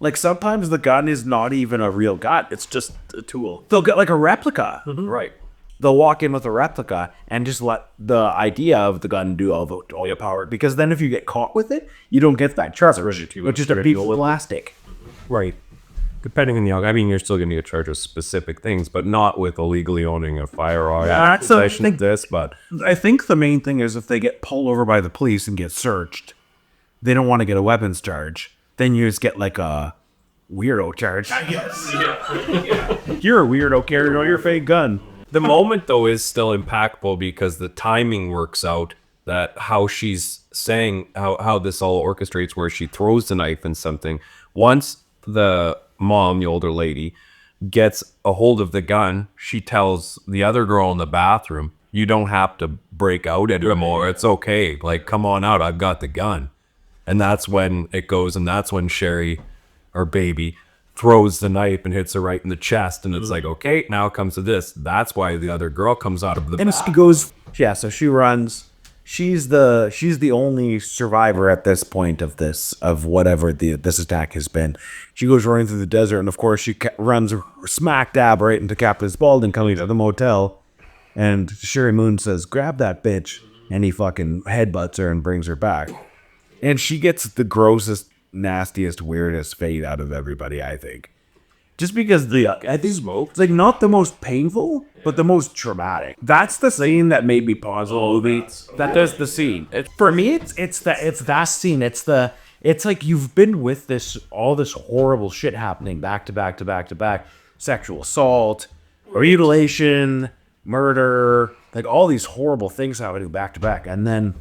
Like sometimes the gun is not even a real gun. It's just a tool. They'll get like a replica. Right. They'll walk in with a replica and just let the idea of the gun do all your power. Because then if you get caught with it, you don't get that charge. It's just a piece of plastic. Right. Depending on the I mean, you're still going to get charged with specific things, but not with illegally owning a firearm. That's the thing. But I think the main thing is if they get pulled over by the police and get searched, they don't want to get a weapons charge. Then you just get like a weirdo charge. I guess. You're a weirdo carrying on your fake gun. the moment though is still impactful because the timing works out. That how she's saying how this all orchestrates, where she throws the knife in something. Once the mom, the older lady, gets a hold of the gun, she tells the other girl in the bathroom, "You don't have to break out anymore. It's okay. Like, come on out. I've got the gun." And that's when it goes, and that's when Sherry, or baby, throws the knife and hits her right in the chest. And it's like, okay, now it comes to this. That's why the other girl comes out of the And she goes, yeah, so she runs. She's the only survivor at this point of whatever this attack has been. She goes running through the desert, and of course she runs smack dab right into Captain Spaulding coming to the motel. And Sherry Moon says, "Grab that bitch," and he fucking headbutts her and brings her back. And she gets the grossest, nastiest, weirdest fate out of everybody, I think. Just because it's like not the most painful, but the most traumatic. That's the scene that made me pause the movie. That does the scene. For me, it's that scene. It's like you've been with all this horrible shit happening back to back to back to back. Sexual assault, mutilation, murder, like all these horrible things happening back to back, and then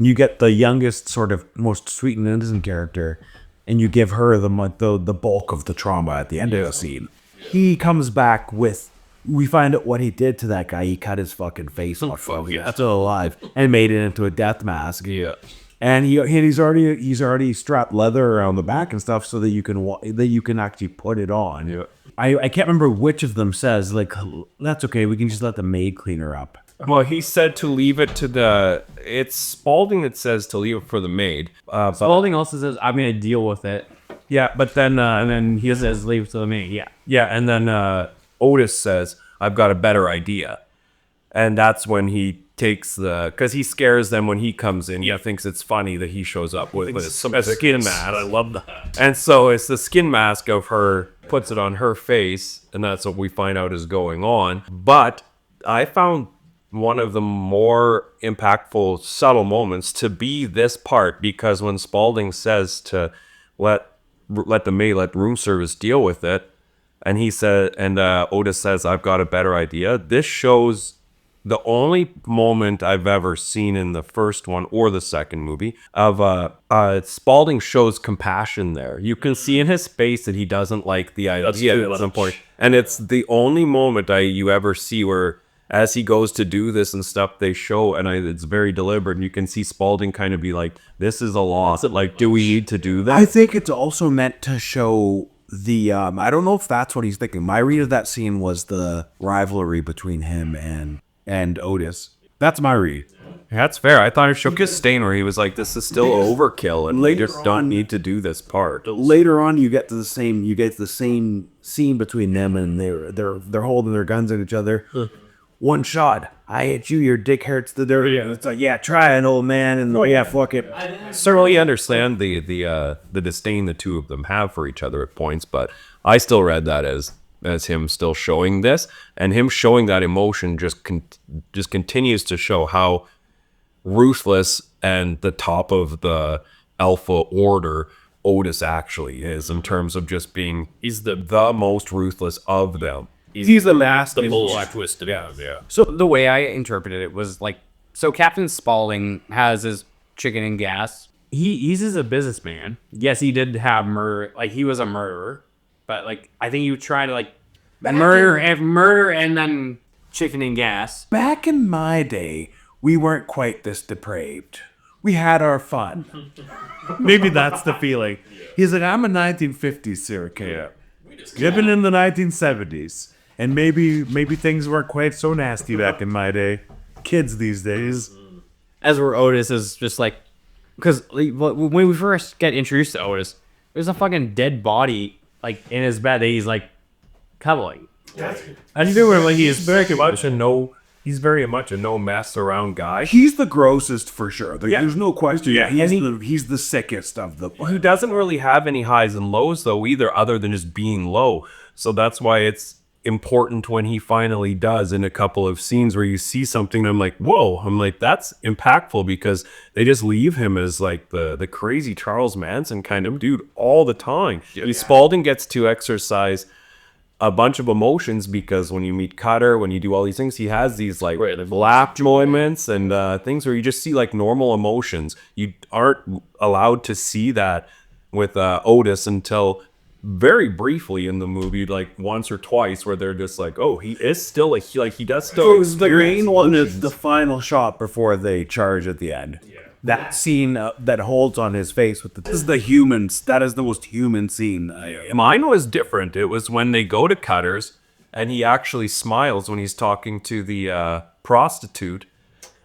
you get the youngest, sort of most sweet and innocent character, and you give her the bulk of the trauma at the end of the scene. He comes back with, we find out what he did to that guy. He cut his fucking face off. He's still alive, and made it into a death mask. Yeah. And he's already strapped leather around the back and stuff so that you can actually put it on. Yeah. I can't remember which of them says, like, that's okay, we can just let the maid clean her up. Well, he said to leave it to the. It's Spaulding that says to leave it for the maid. But Spaulding also says, I'm going to deal with it. yeah, but then And then he says, leave it to me. Yeah. yeah, and then Otis says, "I've got a better idea," and that's when he takes because he scares them when he comes in. He thinks it's funny that he shows up with a skin mask. I love that. And so it's the skin mask of her, puts it on her face, and that's what we find out is going on. But I found one of the more impactful, subtle moments to be this part, because when Spaulding says to let the maid, let room service deal with it, and he said, and Otis says, "I've got a better idea." This shows the only moment I've ever seen in the first one or the second movie of Spaulding shows compassion there. You can see in his face that he doesn't like the idea at some point. And it's the only moment you ever see where, as he goes to do this and stuff, they show, and it's very deliberate, and you can see Spaulding kind of be like, this is a loss. Like, do we need to do that? I think it's also meant to show the I don't know if that's what he's thinking. My read of that scene was the rivalry between him and Otis. That's my read. That's fair. I thought it shook his stain where he was like, this is still overkill, and Later we just don't need to do this part. Later on, you get the same scene between them, and they're holding their guns at each other. One shot. I hit you. Your dick hurts the dirt. Yeah, it's like, yeah, try it, old man. And yeah, fuck it. Certainly understand the disdain the two of them have for each other at points, but I still read that as him still showing this, and him showing that emotion just continues to show how ruthless and the top of the alpha order Otis actually is, in terms of just being, he's the most ruthless of them. He's the last. The bullshit twisted. Yeah. So the way I interpreted it was like, so Captain Spaulding has his chicken and gas. He's a businessman. Yes, he did have murder. Like, he was a murderer, but like, I think he would try to like murder and then chicken and gas. Back in my day, we weren't quite this depraved. We had our fun. Maybe that's the feeling. He's like, I'm a 1950s serial killer. Living in the 1970s. And maybe things weren't quite so nasty back in my day. Kids these days. As where Otis is just like, because when we first get introduced to Otis, there's a fucking dead body like in his bed that he's like cuddling. And you know, like, he's very much a no mess around guy. He's the grossest for sure. There's no question. Yeah, he's the sickest of the bunch. Who doesn't really have any highs and lows though either, other than just being low. So that's why it's important when he finally does in a couple of scenes where you see something and I'm like, whoa, I'm like, that's impactful, because they just leave him as like the crazy Charles Manson kind of dude all the time. Spaulding gets to exercise a bunch of emotions, because when you meet Cutter, when you do all these things, he has these like laugh moments and things where you just see like normal emotions. You aren't allowed to see that with Otis until very briefly in the movie, like once or twice, where they're just like, oh, he is still he does still. The green one is the final shot before they charge at the end. Yeah. That scene that holds on his face with this is the humans. That is the most human scene. Mine was different. It was when they go to Cutter's and he actually smiles when he's talking to the prostitute.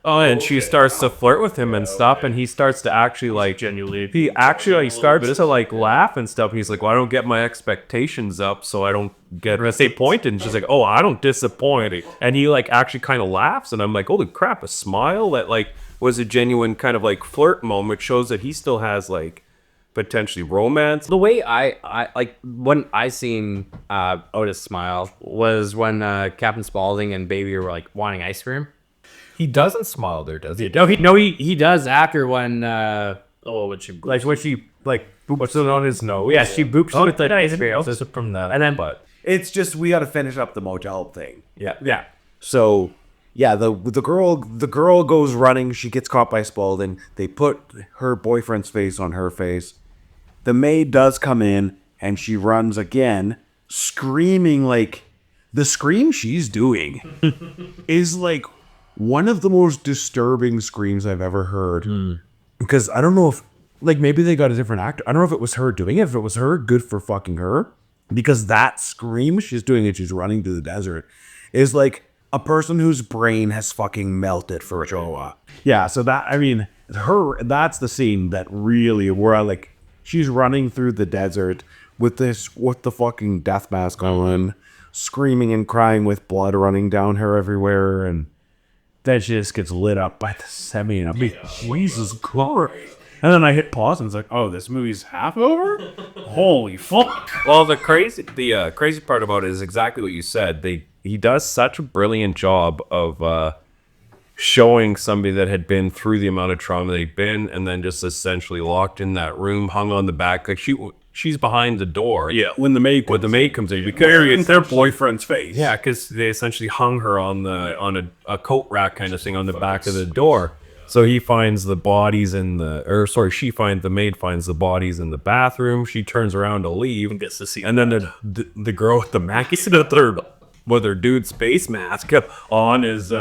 Oh, and she starts to flirt with him and stuff, and he starts to actually like genuinely. He actually starts to like laugh and stuff. And he's like, "Well, I don't get my expectations up, so I don't get disappointed." And she's like, "Oh, I don't disappoint." And he like actually kind of laughs, and I'm like, "Holy crap!" A smile that like was a genuine kind of like flirt moment, shows that he still has like potentially romance. The way I like when I seen Otis smile was when Captain Spaulding and Baby were like wanting ice cream. He doesn't smile there, does he? No, he does after when when she puts it on his nose. Yeah, she boops with the ice cream from that. And then it's just, we got to finish up the motel thing. Yeah. So yeah, the girl goes running. She gets caught by Spaulding. They put her boyfriend's face on her face. The maid does come in and she runs again, screaming. Like, the scream she's doing is like one of the most disturbing screams I've ever heard. Because I don't know if, like, maybe they got a different actor. I don't know if it was her doing it. If it was her, good for fucking her. Because that scream she's doing, and she's running to the desert, is like a person whose brain has fucking melted for Joa. Yeah, so that, I mean, that's the scene that really, where I like, she's running through the desert with the fucking death mask on, screaming and crying with blood running down her everywhere, and then she just gets lit up by the semi, and I'm like, Jesus Christ. And then I hit pause and it's like, oh, this movie's half over? Holy fuck. Well, the crazy part about it is exactly what you said. He does such a brilliant job of showing somebody that had been through the amount of trauma they'd been, and then just essentially locked in that room, hung on the back. Like she's behind the door. Yeah, when the maid comes in, because in their boyfriend's face. Yeah, because they essentially hung her on a coat rack kind of thing on the back of the door. So he finds the bodies in the maid finds the bodies in the bathroom. She turns around to leave and gets to see. And then the girl with the with her dude's face mask on is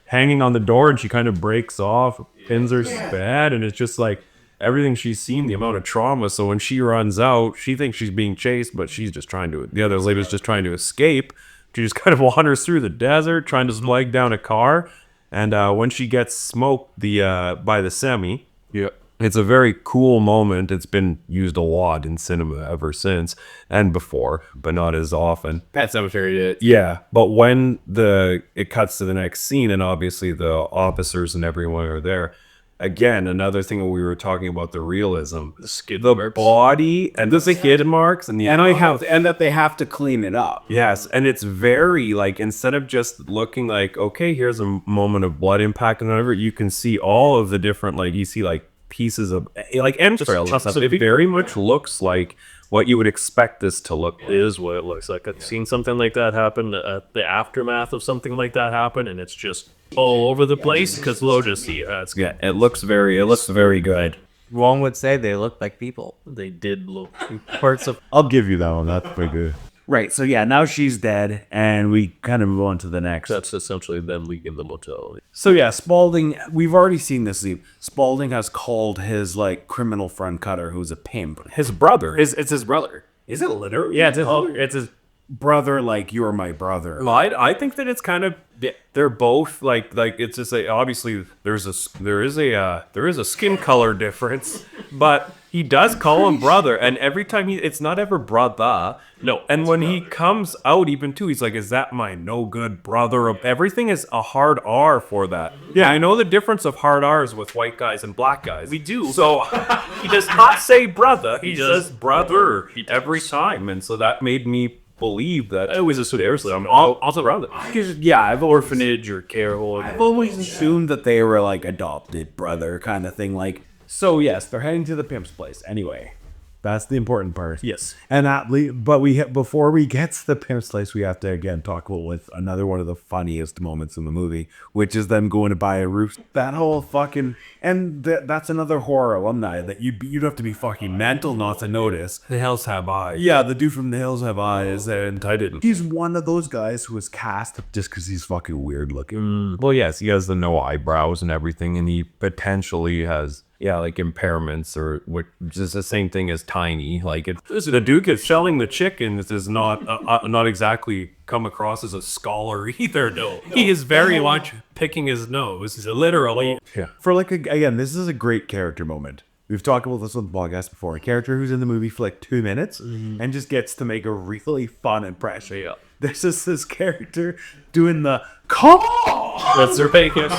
hanging on the door, and she kind of breaks off, pins her bed, and it's just like everything she's seen, the amount of trauma. So when she runs out, she thinks she's being chased, but she's just the other lady's just trying to escape. She just kind of wanders through the desert, trying to flag down a car. And when she gets smoked by the semi, it's a very cool moment. It's been used a lot in cinema ever since and before, but not as often. Pet Sematary did. Yeah, but when it cuts to the next scene, and obviously the officers and everyone are there. Again, another thing we were talking about, the realism, the body and the skid marks, and that they have to clean it up. Yes, and it's very like, instead of just looking like, okay, here's a moment of blood impact and whatever, you can see all of the different, like, you see like pieces of like entrails and stuff. It very much looks like what you would expect this to look like. Is what it looks like. I've seen something like that happen, the aftermath of something like that happen, and it's just all over the place because we'll just see it. It looks very good. One would say they look like people. They did look Parts of. I'll give you that one. That's pretty good. Right, so yeah, now she's dead, and we kind of move on to the next. That's essentially them leaving the motel. So yeah, Spaulding, we've already seen this scene. Spaulding has called his, like, criminal friend Cutter, who's a pimp, His brother. It's his brother. Is it literally? Yeah, it's his. brother, like, you're my brother. Well, I think that it's kind of, they're both like it's just a, obviously there is a skin color difference, but he does call him brother, and every time it's not ever brother. No, and when he comes out even too, he's like, is that my no good brother? Everything is a hard R for that. Yeah, I know the difference of hard R's with white guys and black guys. We do. So he does not say brother, he says brother every time, and so that made me believe that. I always assumed, seriously, I'm also brother. Yeah, I've Orphanage or care home. I've always assumed that they were, like, adopted brother kind of thing. Like, so yes, they're heading to the pimp's place. Anyway, that's the important part. Yes. And before we get to the pimp's place, we have to again talk about with another one of the funniest moments in the movie, which is them going to buy a roof. That whole fucking, and that's another horror alumni that you'd have to be fucking mental not to notice. The Hills Have Eyes. Yeah, the dude from The Hills Have Eyes, and I didn't. He's one of those guys who was cast just because he's fucking weird looking. Well, yes, he has the no eyebrows and everything, and he potentially has, like impairments, or which is the same thing as tiny. Like, the dude is selling the chicken. This is not exactly come across as a scholar either. No, he is very much picking his nose. He's literally. Yeah. For again, this is a great character moment. We've talked about this on the podcast before. A character who's in the movie for like 2 minutes and just gets to make a really fun impression. Yeah. This is this character doing the come on. That's their bacon.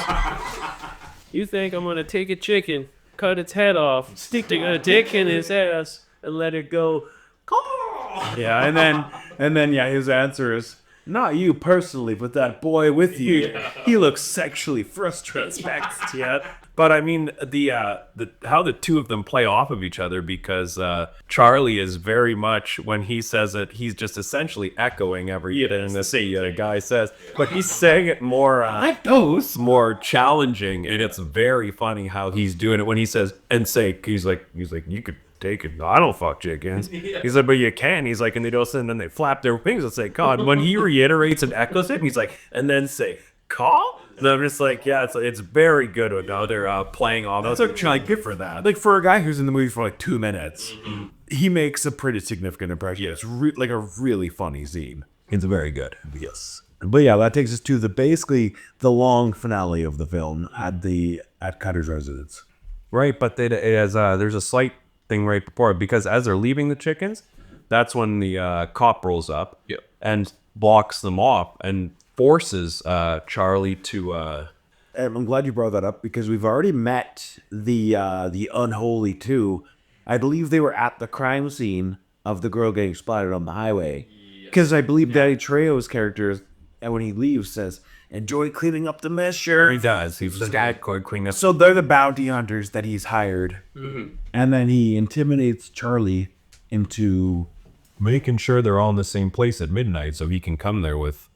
You think I'm gonna take a chicken, cut its head off, stick a dick in his ass, and let it go? Come on. Yeah, and then his answer is, not you personally, but that boy with you. Yeah. He looks sexually frustrated. Yeah. But I mean, the how the two of them play off of each other, because Charlie is very much, when he says it, he's just essentially echoing everything the guy says, but he's saying it more more challenging, and it's very funny how he's doing it when he says he's like you could take it. No, I don't fuck chickens. Yeah. He's like, but you can. He's like, and they don't, and then they flap their wings and say, God. When he reiterates and echoes it, and he's like, and then say, call. And I'm just like, yeah, it's very good with how they're playing off. That's actually good for that. Like, for a guy who's in the movie for like 2 minutes, he makes a pretty significant impression. Yeah, it's like a really funny scene. It's very good. Yes. But yeah, that takes us to basically the long finale of the film at Cutter's residence. Right, but it has there's a slight thing right before it, because as they're leaving the chickens, that's when the cop rolls up and blocks them off and forces Charlie to And I'm glad you brought that up because we've already met the unholy two. I believe they were at the crime scene of the girl getting splattered on the highway. Because I believe Danny Trejo's character, and when he leaves, says, "Enjoy cleaning up the mess, sure." he does. He's the dad code clean. So they're the bounty hunters that he's hired. And then he intimidates Charlie into... making sure they're all in the same place at midnight so he can come there with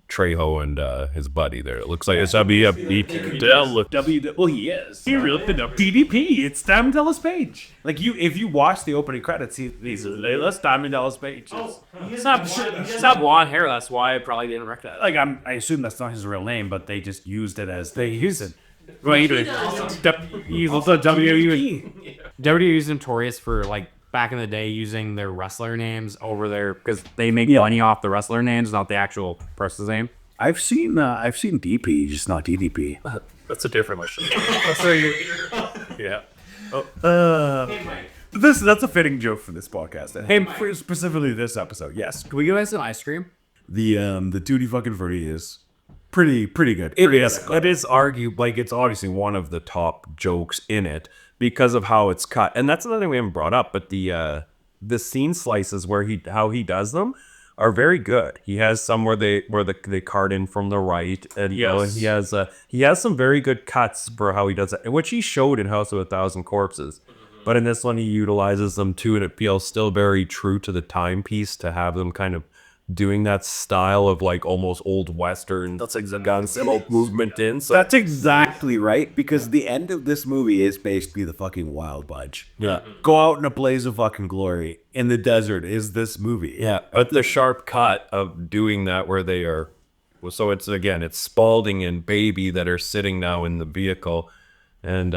Trejo and his buddy there. It looks like it's WWP. Well, he is. He ripped up PDP. It's Diamond Dallas Page. Like if you watch the opening credits, he's that's Diamond Dallas Page. It's not blonde hair. That's why I probably didn't recognize. Like I assume that's not his real name, but they just used it as they used it. Well, he's also WWE. WWE is notorious for like back in the day using their wrestler names over their because they make money off the wrestler names, not the actual person's name. I've seen DP, just not DDP. That's a different mission. Yeah. That's a fitting joke for this podcast. Hey, for specifically this episode, yes. Can we give us some ice cream? The Tutti fucking frutti is pretty good. It is argued like it's obviously one of the top jokes in it because of how it's cut, and that's another thing we haven't brought up. But the scene slices where how he does them are very good. He has some where they cart in from the right, and you know, and he has some very good cuts for how he does it, which he showed in House of a Thousand Corpses. But in this one, he utilizes them too, and it feels still very true to the timepiece to have them kind of doing that style of like almost old western. That's exactly gun movement in. So That's exactly right, because the end of this movie is basically the fucking Wild Bunch. yeah, Go out in a blaze of fucking glory in the desert is this movie. yeah. But the sharp cut of doing that where they are, well, so it's Spalding and Baby that are sitting now in the vehicle, and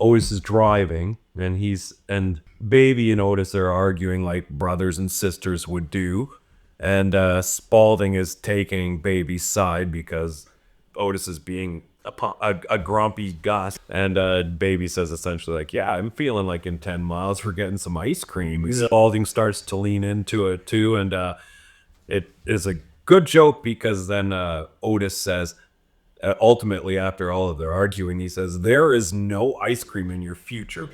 Otis is driving, and Baby and Otis are arguing like brothers and sisters would do. And Spalding is taking Baby's side because Otis is being a grumpy Gus. And Baby says essentially like, yeah, I'm feeling like in 10 miles we're getting some ice cream. Yeah. Spalding starts to lean into it too. And it is a good joke because then Otis says, ultimately after all of their arguing, he says, there is no ice cream in your future.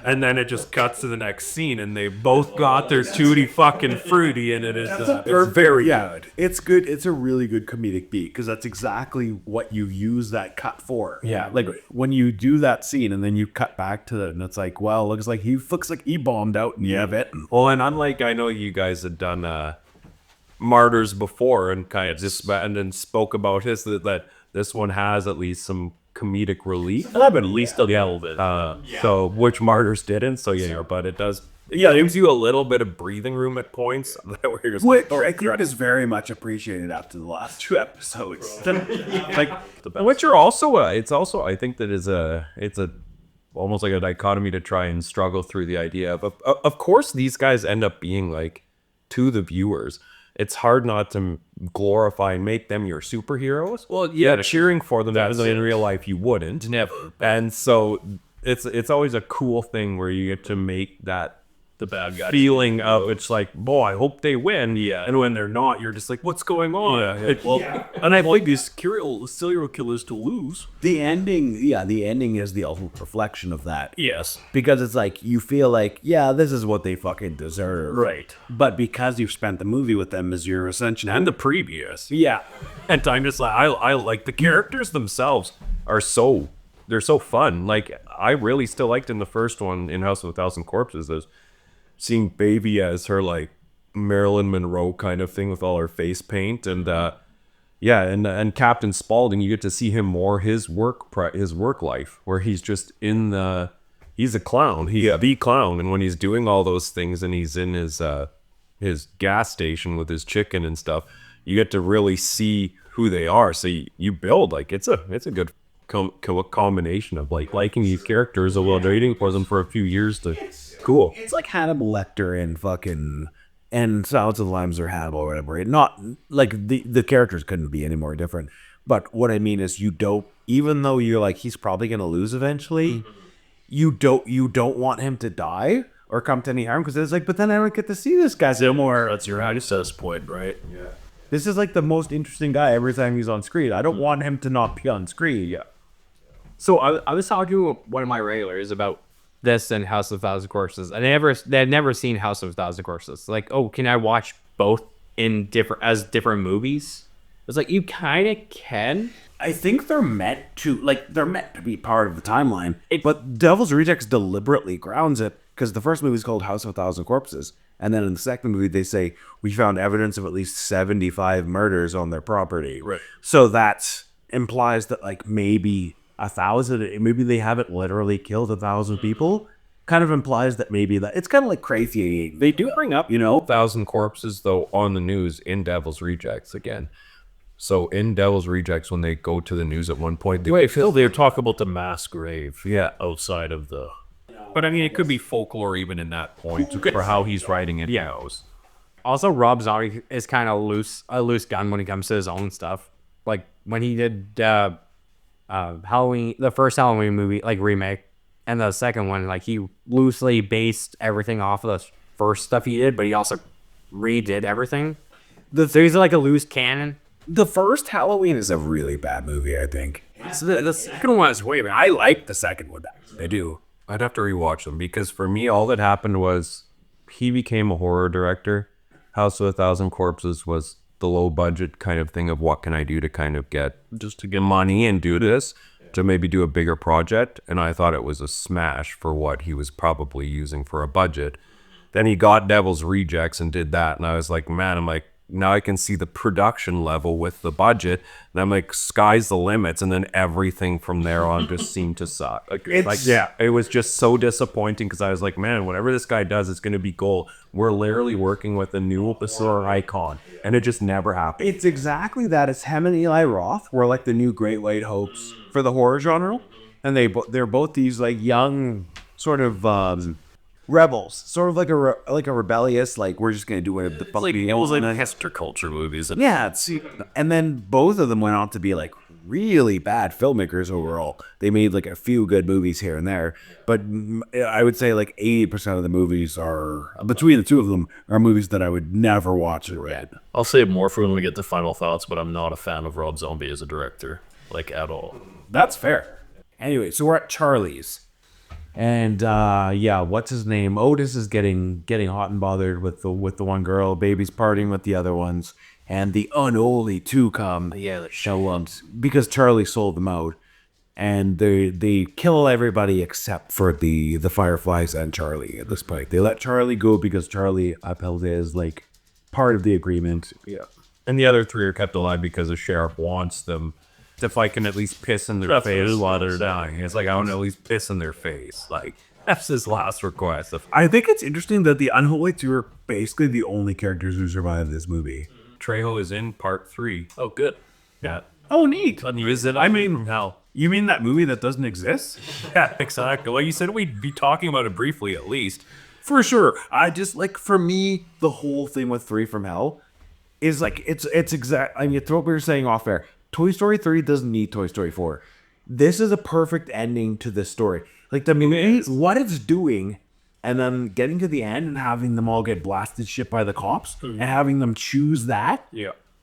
And then it just cuts to the next scene, and they both got their tutti fucking fruity, and it's very good. It's good. It's a really good comedic beat because that's exactly what you use that cut for. Yeah. Like when you do that scene and then you cut back to it, and it's like, well, looks like he bombed out and you have it. Well, and unlike, I know you guys had done Martyrs before and kind of just and then spoke about that this one has at least some comedic relief. But at least a little bit. So which Martyrs didn't. So yeah, but it does. Yeah, it gives you a little bit of breathing room at points. Which I think is very much appreciated after the last 2 episodes. Which are also it's also I think that it's a almost like a dichotomy to try and struggle through the idea of course these guys end up being like to the viewers. It's hard not to glorify and make them your superheroes. Well, yeah, cheering for them that in real life you wouldn't. Never. And so it's always a cool thing where you get to make that the bad guy feeling of it's like, boy, I hope they win. Yeah. And when they're not, you're just like, what's going on? And I like these serial killers to lose. The ending is the ultimate reflection of that. Yes. Because it's like, you feel like, yeah, this is what they fucking deserve. Right. But because you've spent the movie with them as your ascension. And the previous. Yeah. And I'm just like, I like the characters themselves are they're so fun. Like, I really still liked in the first one in House of a Thousand Corpses, there's seeing Baby as her like Marilyn Monroe kind of thing with all her face paint, and and Captain Spaulding, you get to see him more his work life where he's just he's a clown, the clown, and when he's doing all those things and he's in his gas station with his chicken and stuff, you get to really see who they are. So you build like it's a good combination of like liking these characters while waiting for them for a few years to. Cool. It's like Hannibal Lecter in fucking and Silence of the Lambs or Hannibal or whatever. Not like the characters couldn't be any more different. But what I mean is, you don't, even though you're like, he's probably gonna lose eventually, you don't want him to die or come to any harm, because it's like, but then I don't get to see this guy Similar, that's your access point, right? Yeah. This is like the most interesting guy every time he's on screen. I don't want him to not be on screen. Yeah. So I was talking with one of my regulars about this and House of a Thousand Corpses, and they had never seen House of a Thousand Corpses. Like, oh, can I watch both in different movies? It's like, you kind of can. I think they're meant to be part of the timeline. But Devil's Rejects deliberately grounds it, because the first movie is called House of a Thousand Corpses, and then in the second movie they say, we found evidence of at least 75 murders on their property. Right. So that implies that like maybe 1,000, maybe they haven't literally killed 1,000 people. Kind of implies that maybe that it's kind of like Crazy 8. They do bring up, 1,000 corpses though on the news in Devil's Rejects again. So in Devil's Rejects, when they go to the news at one point, They talk about the mass grave. Yeah. Outside of the. But I mean, it could be folklore even in that point for how he's writing it. Yeah. Also, Rob Zombie is kind of a loose gun when it comes to his own stuff. Like when he did Halloween, the first Halloween movie, like remake, and the second one, like he loosely based everything off of the first stuff he did, but he also redid everything. So he's like a loose cannon. The first Halloween is a really bad movie, I think. So the second one is way better. I like the second one. I do. I'd have to rewatch them, because for me, all that happened was he became a horror director. House of a Thousand Corpses was the low budget kind of thing of what can I do to kind of get money and do this to maybe do a bigger project. And I thought it was a smash for what he was probably using for a budget. Then he got Devil's Rejects and did that. And I was like, man, I'm like, now I can see the production level with the budget. And I'm like, sky's the limits. And then everything from there on just seemed to suck. It was just so disappointing, because I was like, man, whatever this guy does, it's going to be gold. We're literally working with a new horror icon. And it just never happened. It's exactly that. It's him and Eli Roth were like the new Great White Hopes for the horror genre. And they're both these like young sort of rebels, sort of like a rebellious, like, we're just gonna do whatever the fuck we want. Like Hester culture movies. Yeah, and then both of them went on to be like really bad filmmakers overall. They made like a few good movies here and there, but I would say like 80% of the movies are, between the two of them, are movies that I would never watch again. I'll say more for when we get to final thoughts, but I'm not a fan of Rob Zombie as a director, like, at all. That's fair. Anyway, so we're at Charlie's. And what's his name? Otis is getting hot and bothered with the one girl. Baby's partying with the other ones, and the unholy two come. Show up because Charlie sold them out, and they kill everybody except for the Fireflies and Charlie. At this point, they let Charlie go because Charlie upheld his like part of the agreement. Yeah, and the other three are kept alive because the sheriff wants them. If I can at least piss in their face while they're dying. It's like, I want to at least piss in their face. Like, that's his last request. I think it's interesting that the Unholy Two are basically the only characters who survive this movie. Trejo is in part 3. Oh, good. Yeah. Oh, neat. I mean, hell. You mean that movie that doesn't exist? Yeah, exactly. Well, you said we'd be talking about it briefly at least. For sure. I just, like, for me, the whole thing with 3 from Hell is like, it's exact. I mean, it's what we were saying off air. Toy Story 3 doesn't need Toy Story 4. This is a perfect ending to this story. Like, I mean, what it's doing, and then getting to the end and having them all get blasted shit by the cops, and having them choose that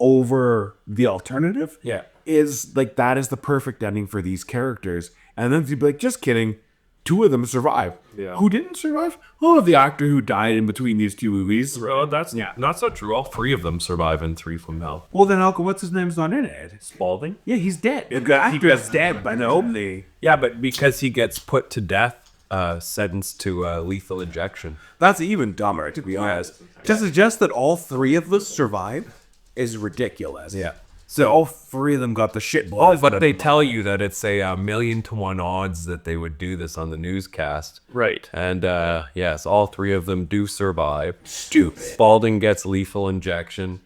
over the alternative, is like, that is the perfect ending for these characters. And then you'd be like, just kidding. 2 of them survive. Yeah. Who didn't survive? Oh, the actor who died in between these 2 movies. That's not so true. All 3 of them survive in 3 from Hell. Well, then what's his name's not in it? Spalding? Yeah, he's dead. The actor is dead, but no. Yeah, but because he gets put to death, sentenced to lethal injection. That's even dumber, to be honest. To suggest that all 3 of us survived is ridiculous. Yeah. So all 3 of them got the shit balls. But they tell you that it's a 1,000,000 to 1 odds that they would do this on the newscast. Right. And yes, all 3 of them do survive. Stupid. Spalding gets lethal injection.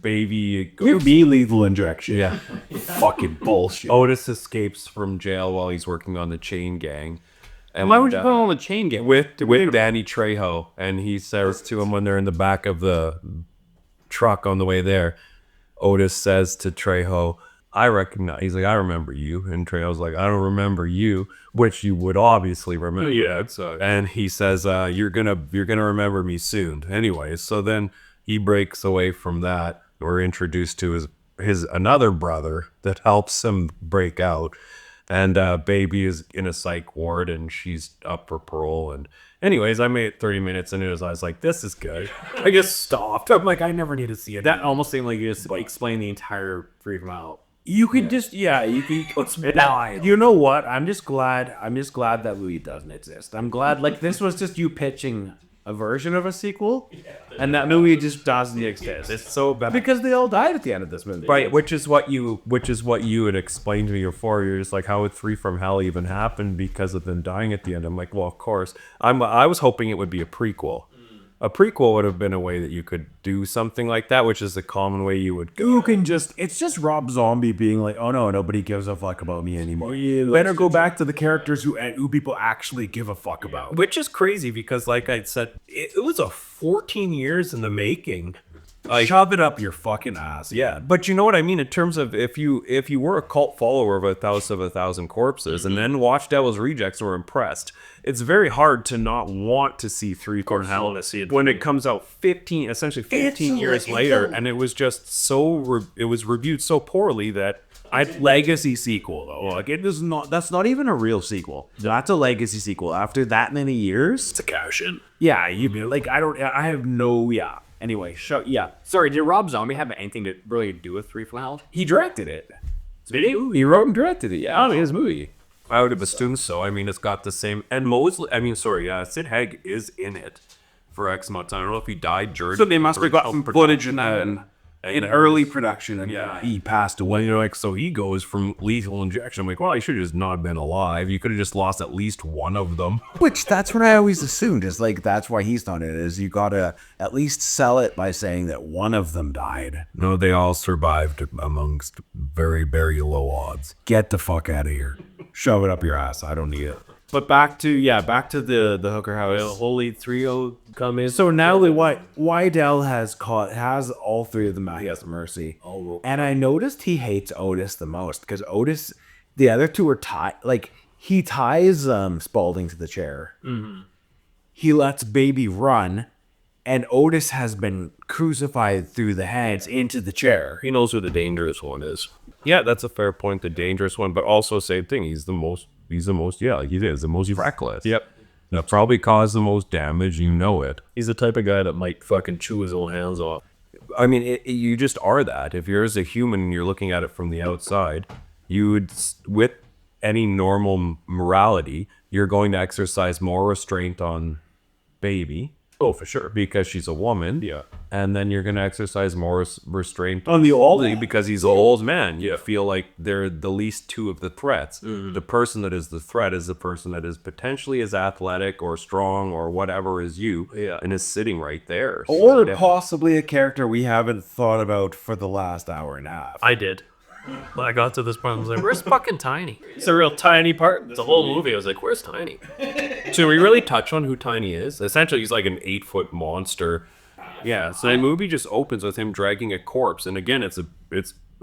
Baby Give me lethal injection. Yeah. Fucking bullshit. Otis escapes from jail while he's working on the chain gang. And Why would you put him on the chain gang? with Danny Trejo, and he says to him when they're in the back of the truck on the way there, Otis says to Trejo, I recognize, he's like, I remember you. And Trejo's like, I don't remember you, which you would obviously remember. Yeah, And he says, you're gonna remember me soon. Anyway, so then he breaks away from that. We're introduced to his another brother that helps him break out. And baby is in a psych ward and she's up for parole. And anyways, I made it 30 minutes and I was like, this is good. I just stopped. I'm like, I never need to see it. That almost seemed like you just explained the entire Free From Hell. You could just, you could. You know what? I'm just glad that movie doesn't exist. I'm glad, like, this was just you pitching a version of a sequel, and that movie just doesn't exist. It's so bad Because they all died at the end of this movie. right, which is what you had explained to me before. You're just like, how would Free From Hell even happen because of them dying at the end? I'm like, well, of course. I was hoping it would be a prequel. A prequel would have been a way that you could do something like that, which is the common way you would go. You can just, it's just Rob Zombie being like, oh no, nobody gives a fuck about me anymore. Better go back to the characters who people actually give a fuck about. Which is crazy because, like I said, it was a 14 years in the making. Like, Shove it up your fucking ass. yeah, but you know what I mean in terms of if you were a cult follower of a thousand corpses and then watched Devil's Rejects and were impressed, it's very hard to not want to see Free From Hell when it comes out 15 years later, and it was just so it was reviewed so poorly that Legacy sequel though. Like it is not. That's not even a real sequel. That's a legacy sequel. After that many years, it's a cash in. yeah. You like I have no. Yeah. Anyway, yeah. Sorry, did Rob Zombie have anything to really do with Free From Hell? He directed it. Did he? He wrote and directed it. Yeah, I mean, his movie. I would have assumed so. I mean, it's got the same. And Sid Haig is in it for X amount of time. I don't know if he died during. So they must have got some footage in early production, and Yeah. he passed away. Well, you're like, so he goes from lethal injection. I'm like, well, he should have just not been alive. You could have just lost at least one of them. Which that's what I always assumed is like that's why he's not in it. Is you gotta at least sell it by saying that one of them died. No, they all survived amongst very, very low odds. Get the fuck out of here. Shove it up your ass. I don't need it. But back to the hooker house. Holy trio come in. So now Wydell has all three of them out. He has mercy. Oh, And I noticed he hates Otis the most because Otis, the other two are tied. Like he ties Spaulding to the chair. Mm-hmm. He lets Baby run, and Otis has been crucified through the hands into the chair. He knows who the dangerous one is. Yeah, that's a fair point. The dangerous one, but also same thing. He's the most. Yeah, like he is the most reckless. Yep. That probably caused the most damage. You know it. He's the type of guy that might fucking chew his own hands off. I mean, you just are that. If you're as a human and you're looking at it from the outside, you would, with any normal morality, you're going to exercise more restraint on Baby. Oh, for sure. Because she's a woman. Yeah. And then you're going to exercise more restraint On the old man. because he's an old man. You feel like they're the least two of the threats. The person that is the threat is the person that is potentially as athletic or strong or whatever as you, and is sitting right there. Or possibly a character we haven't thought about for the last hour and a half. I did. When I got to this point, I was like, where's fucking Tiny? It's a real tiny part. The whole movie, I was like, where's Tiny? So we really touch on who Tiny is. Essentially, he's like an 8-foot monster. Yeah, so the movie just opens with him dragging a corpse, and again, it's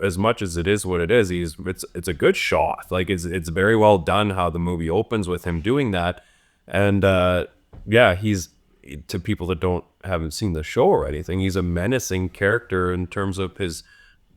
as much as it is what it is. It's a good shot. Like it's very well done how the movie opens with him doing that, and he's, to people that haven't seen the show or anything, he's a menacing character in terms of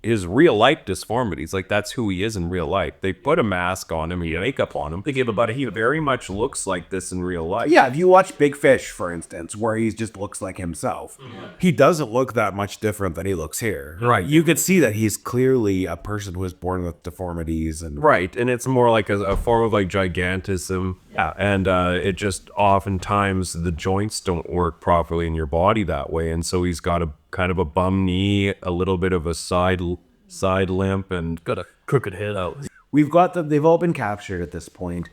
his real life disformities. Like that's who he is in real life. They put a mask on him, makeup on him. They give about he very much looks like this in real life. Yeah, if you watch Big Fish, for instance, where he just looks like himself, he doesn't look that much different than he looks here. Right. You could see that he's clearly a person who was born with deformities and Right, and it's more like a form of like gigantism. Yeah, and it just oftentimes the joints don't work properly in your body that way, and so he's got a kind of a bum knee, a little bit of a side limp, and Got a crooked head out. we've got them. They've all been captured at this point.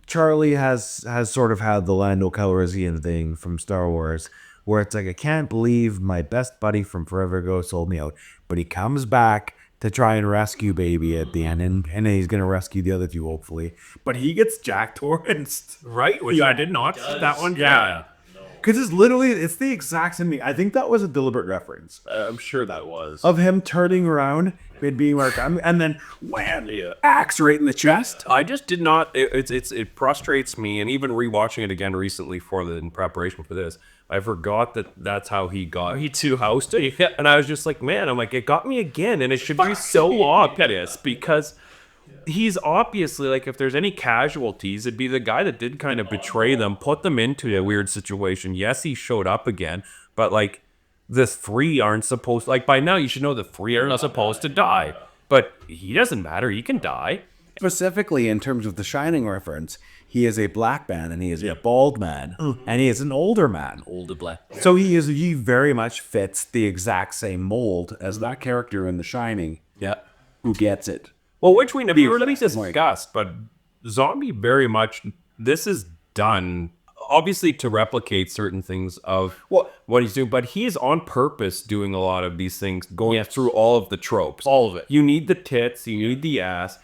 Charlie has sort of had the Lando Calrissian thing from Star Wars, where it's like, I can't believe my best buddy from forever ago sold me out, but he comes back to try and rescue baby at the end, and then he's gonna rescue the other two, hopefully. But he gets Jack Torrance, Right? Which I did not see that one. Yeah. because it's the exact same thing. I think that was a deliberate reference I'm sure that was. of him turning around and being like, and then wham, axe right in the chest. I just did not. It frustrates me, and even rewatching it again recently in preparation for this, I forgot that that's how he got he two housed. Yeah, and I was just like, man, I'm like, it got me again, and it should be so obvious because he's obviously like, if there's any casualties, it'd be the guy that did kind of betray them, put them into a weird situation. Yes, he showed up again, but like the three aren't supposed. Like by now, you should know the three are not supposed to die, but he doesn't matter. He can die. Specifically, in terms of the Shining reference, he is a black man and he is a bald man and he is an older man. Older black. So he very much fits the exact same mold as that character in The Shining. Yeah. Who gets it? Well, which we never really discussed, but Zombie very much, this is done obviously to replicate certain things of what he's doing, but he is on purpose doing a lot of these things, going through all of the tropes. All of it. You need the tits, you need the ass.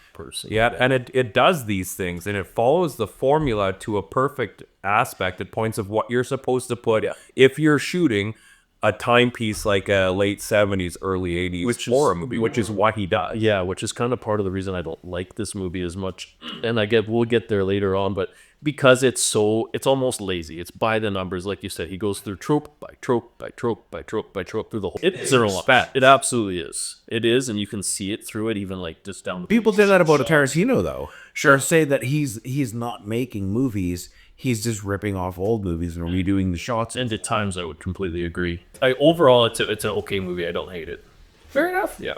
Yeah, and it does these things, and it follows the formula to a perfect aspect at points of what you're supposed to put if you're shooting a timepiece like a late 70s, early 80s horror movie, which is what he does. Yeah, which is kind of part of the reason I don't like this movie as much. And we'll get there later on, but because it's almost lazy. It's by the numbers, like you said. He goes through trope by trope by trope by trope by trope through the whole. It's fat. It absolutely is. It is, and you can see it through it, even like just down. People did that about a Tarantino, though. Sure, say that he's not making movies. He's just ripping off old movies and redoing the shots. And at times, I would completely agree. Overall, it's an okay movie. I don't hate it. Fair enough. Yeah.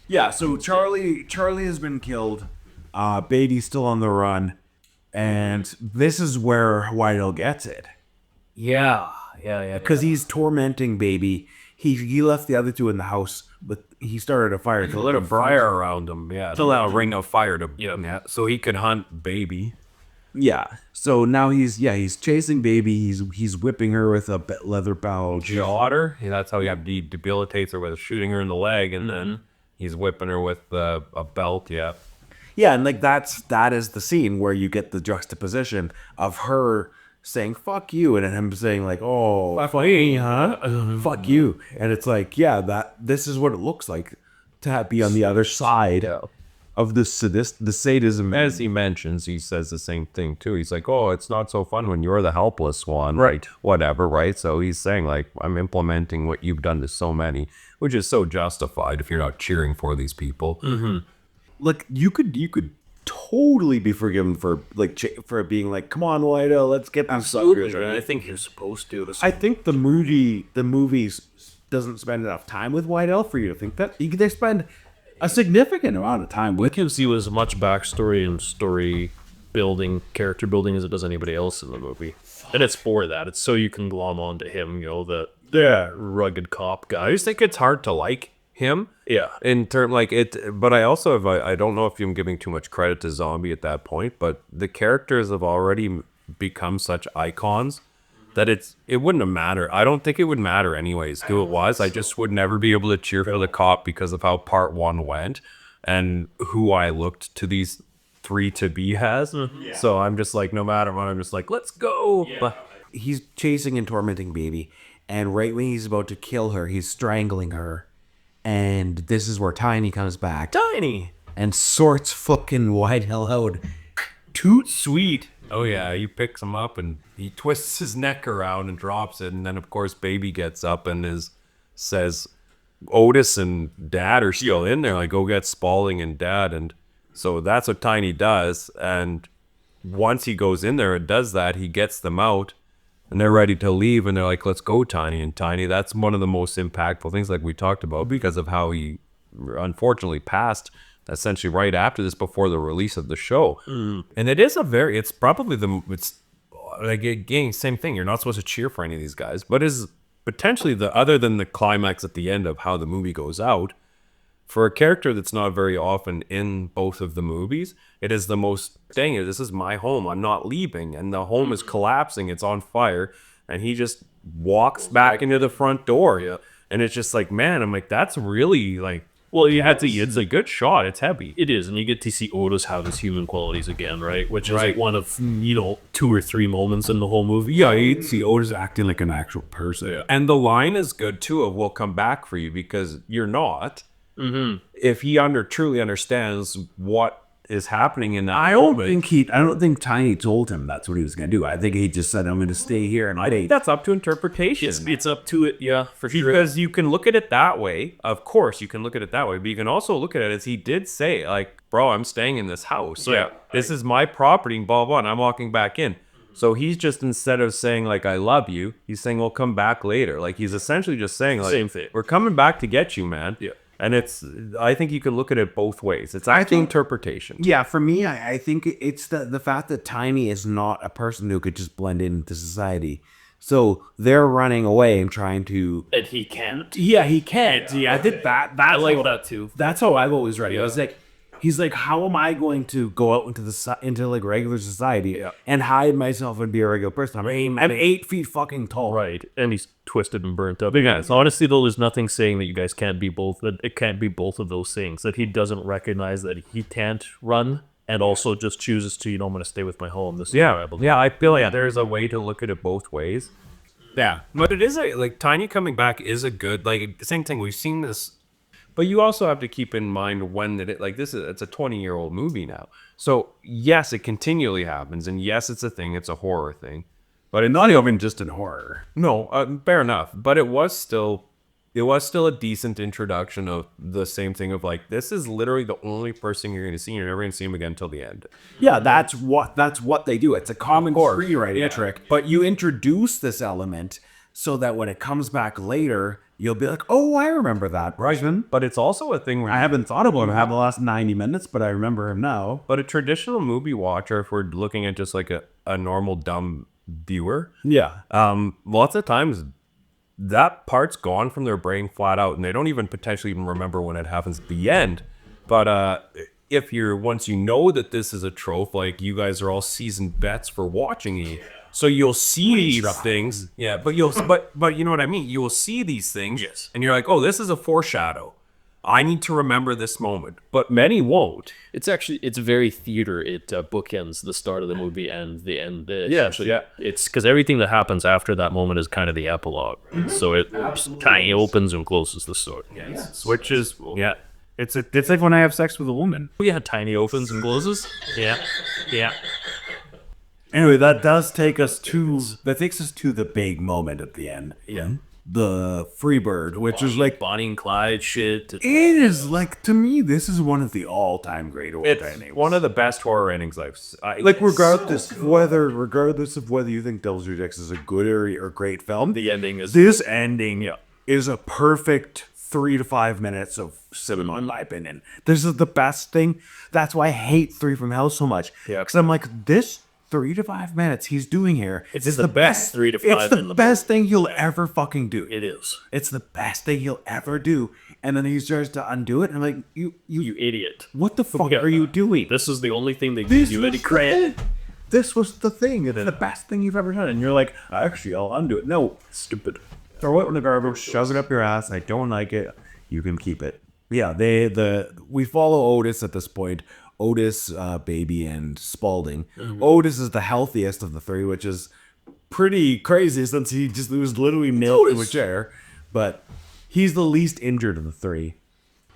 Yeah. So Charlie has been killed. Beatty's still on the run, and this is where Whitehall gets it. Yeah. Because he's tormenting Baby. He left the other two in the house, but he started a fire. To lit a fire around him, to let a ring of fire to so he could hunt Baby. Yeah. So now he's chasing Baby. He's whipping her with a leather bow. Daughter. Yeah, that's how he debilitates her with shooting her in the leg, and then he's whipping her with a belt. Yeah. Yeah, and like that is the scene where you get the juxtaposition of her saying "fuck you" and then him saying like, "Oh, fuck you," and it's like, this is what it looks like to be on the other side of the sadism. As he mentions, he says the same thing too. He's like, "Oh, it's not so fun when you're the helpless one." Right. Whatever, right? So he's saying like, I'm implementing what you've done to so many, which is so justified if you're not cheering for these people. Mm-hmm. Like you could totally be forgiven for being like, "Come on, Whitehall, let's get these suckers." And I think you're supposed to. I think the movies doesn't spend enough time with Whitehall for you to think that. They spend a significant amount of time with him. Gives you as much backstory and story building, character building as it does anybody else in the movie. And it's for that. It's so you can glom onto him, the rugged cop guy. I just think it's hard to like him. Yeah. In term like it, but I also have, I don't know if I'm giving too much credit to Zombie at that point, but the characters have already become such icons that it wouldn't have mattered. I don't think it would matter anyways who it was. I just would never be able to cheer for the cop because of how part one went and who I looked to these three to be as. So I'm just like, no matter what, I'm just like, let's go. But he's chasing and tormenting Baby, and right when he's about to kill her, he's strangling her. And this is where Tiny comes back. Tiny! And sorts fucking Whitehall out. Toot sweet. Oh yeah, he picks him up and he twists his neck around and drops it. And then of course Baby gets up and says Otis and Dad are still in there. Like, go get Spaulding and Dad. And so that's what Tiny does. And once he goes in there and does that, he gets them out. And they're ready to leave, and they're like, let's go, Tiny. And Tiny, that's one of the most impactful things like we talked about because of how he unfortunately passed essentially right after this before the release of the show. And it's probably it's like, again, same thing. You're not supposed to cheer for any of these guys, but is potentially other than the climax at the end of how the movie goes out, for a character that's not very often in both of the movies, it is the most, dang it, this is my home, I'm not leaving, and the home is collapsing, it's on fire, and he just walks back into the front door, and it's just like, man, I'm like, that's really, like, Well, you had to. It's a good shot. It's heavy. It is, and you get to see Otis have his human qualities again, right? Which is like one of 2 or 3 moments in the whole movie. Yeah, you see Otis acting like an actual person. Yeah. And the line is good too of "We'll come back for you," because you're not. If he truly understands what is happening in that, I don't think Tiny told him that's what he was gonna do. I think he just said, "I'm gonna stay here and wait." that's up to interpretation. It's up to it, yeah, for sure. Because you can look at it that way. Of course, you can look at it that way, but you can also look at it as he did say, like, "Bro, I'm staying in this house. Yeah. This is my property, and blah blah. And I'm walking back in." So he's just, instead of saying like "I love you," he's saying "We'll come back later." Like, he's essentially just saying like, Same thing. "We're coming back to get you, man." Yeah. And I think you can look at it both ways. It's actually interpretation. Yeah, for me, I think it's the fact that Tiny is not a person who could just blend into society. So they're running away and trying to. And he can't. Yeah, he can't. Yeah, I did that. I like that too. That's how I've always read it. I was like, he's like, how am I going to go out into like regular society and hide myself and be a regular person? I'm 8 feet fucking tall. Right, and he's twisted and burnt up. Yeah, so honestly, though, there's nothing saying that you guys can't be both. That it can't be both of those things. That he doesn't recognize that he can't run, and also just chooses to, I'm going to stay with my home. This is what I believe. Yeah, I feel like there's a way to look at it both ways. Yeah, but it is like Tiny coming back is a good, like, the same thing. We've seen this, but you also have to keep in mind when it's a 20-year-old movie now. So yes, it continually happens, and yes, it's a thing. It's a horror thing, but it's not even just in horror. No, fair enough. But it was still a decent introduction of the same thing of like, this is literally the only person you're going to see. You're never going to see him again until the end. Yeah, that's what they do. It's a common screenwriting trick. But you introduce this element so that when it comes back later, you'll be like, "Oh, I remember that person." But it's also a thing where I haven't thought about him the last 90 minutes, but I remember him now. But a traditional movie watcher, if we're looking at just like a normal dumb viewer, lots of times that part's gone from their brain flat out, and they don't even potentially even remember when it happens at the end. But once you know that this is a trope, like, you guys are all seasoned vets for watching it, so you'll see these things. Yeah, but but you know what I mean? You will see these things, and you're like, "Oh, this is a foreshadow. I need to remember this moment." But many won't. It's very theater. It bookends the start of the movie and the end. Yeah. It's because everything that happens after that moment is kind of the epilogue. So it Tiny opens and closes the story. Switches. Yeah. It's like when I have sex with a woman. Yeah, Tiny opens and closes. Yeah. Anyway, that takes us to the big moment at the end. Yeah. The Freebird, which is like Bonnie and Clyde shit. It is like, to me, this is one of the all-time great horror It's endings. one of the best horror endings Regardless of whether you think Devil's Rejects is a good or great film, The ending is this ending is a perfect 3 to 5 minutes of cinema, in my opinion. This is the best thing. That's why I hate 3 from Hell so much. Yeah. Because I'm like, this 3 to 5 minutes he's doing here. It's the best 3 to 5. It's the best thing he'll ever fucking do. It is. It's the best thing he'll ever do. And then he starts to undo it. And I'm like, you idiot. What the fuck are you doing? This is the only thing that gives you any credit. This was the thing. It's the best thing you've ever done. And you're like, actually, I'll undo it. No, stupid. Throw it in the garbage, shove it up your ass. I don't like it. You can keep it. Yeah, we follow Otis at this point. Otis, Baby, and Spaulding. Mm-hmm. Otis is the healthiest of the 3, which is pretty crazy since he was literally nailed to a chair. But he's the least injured of the 3.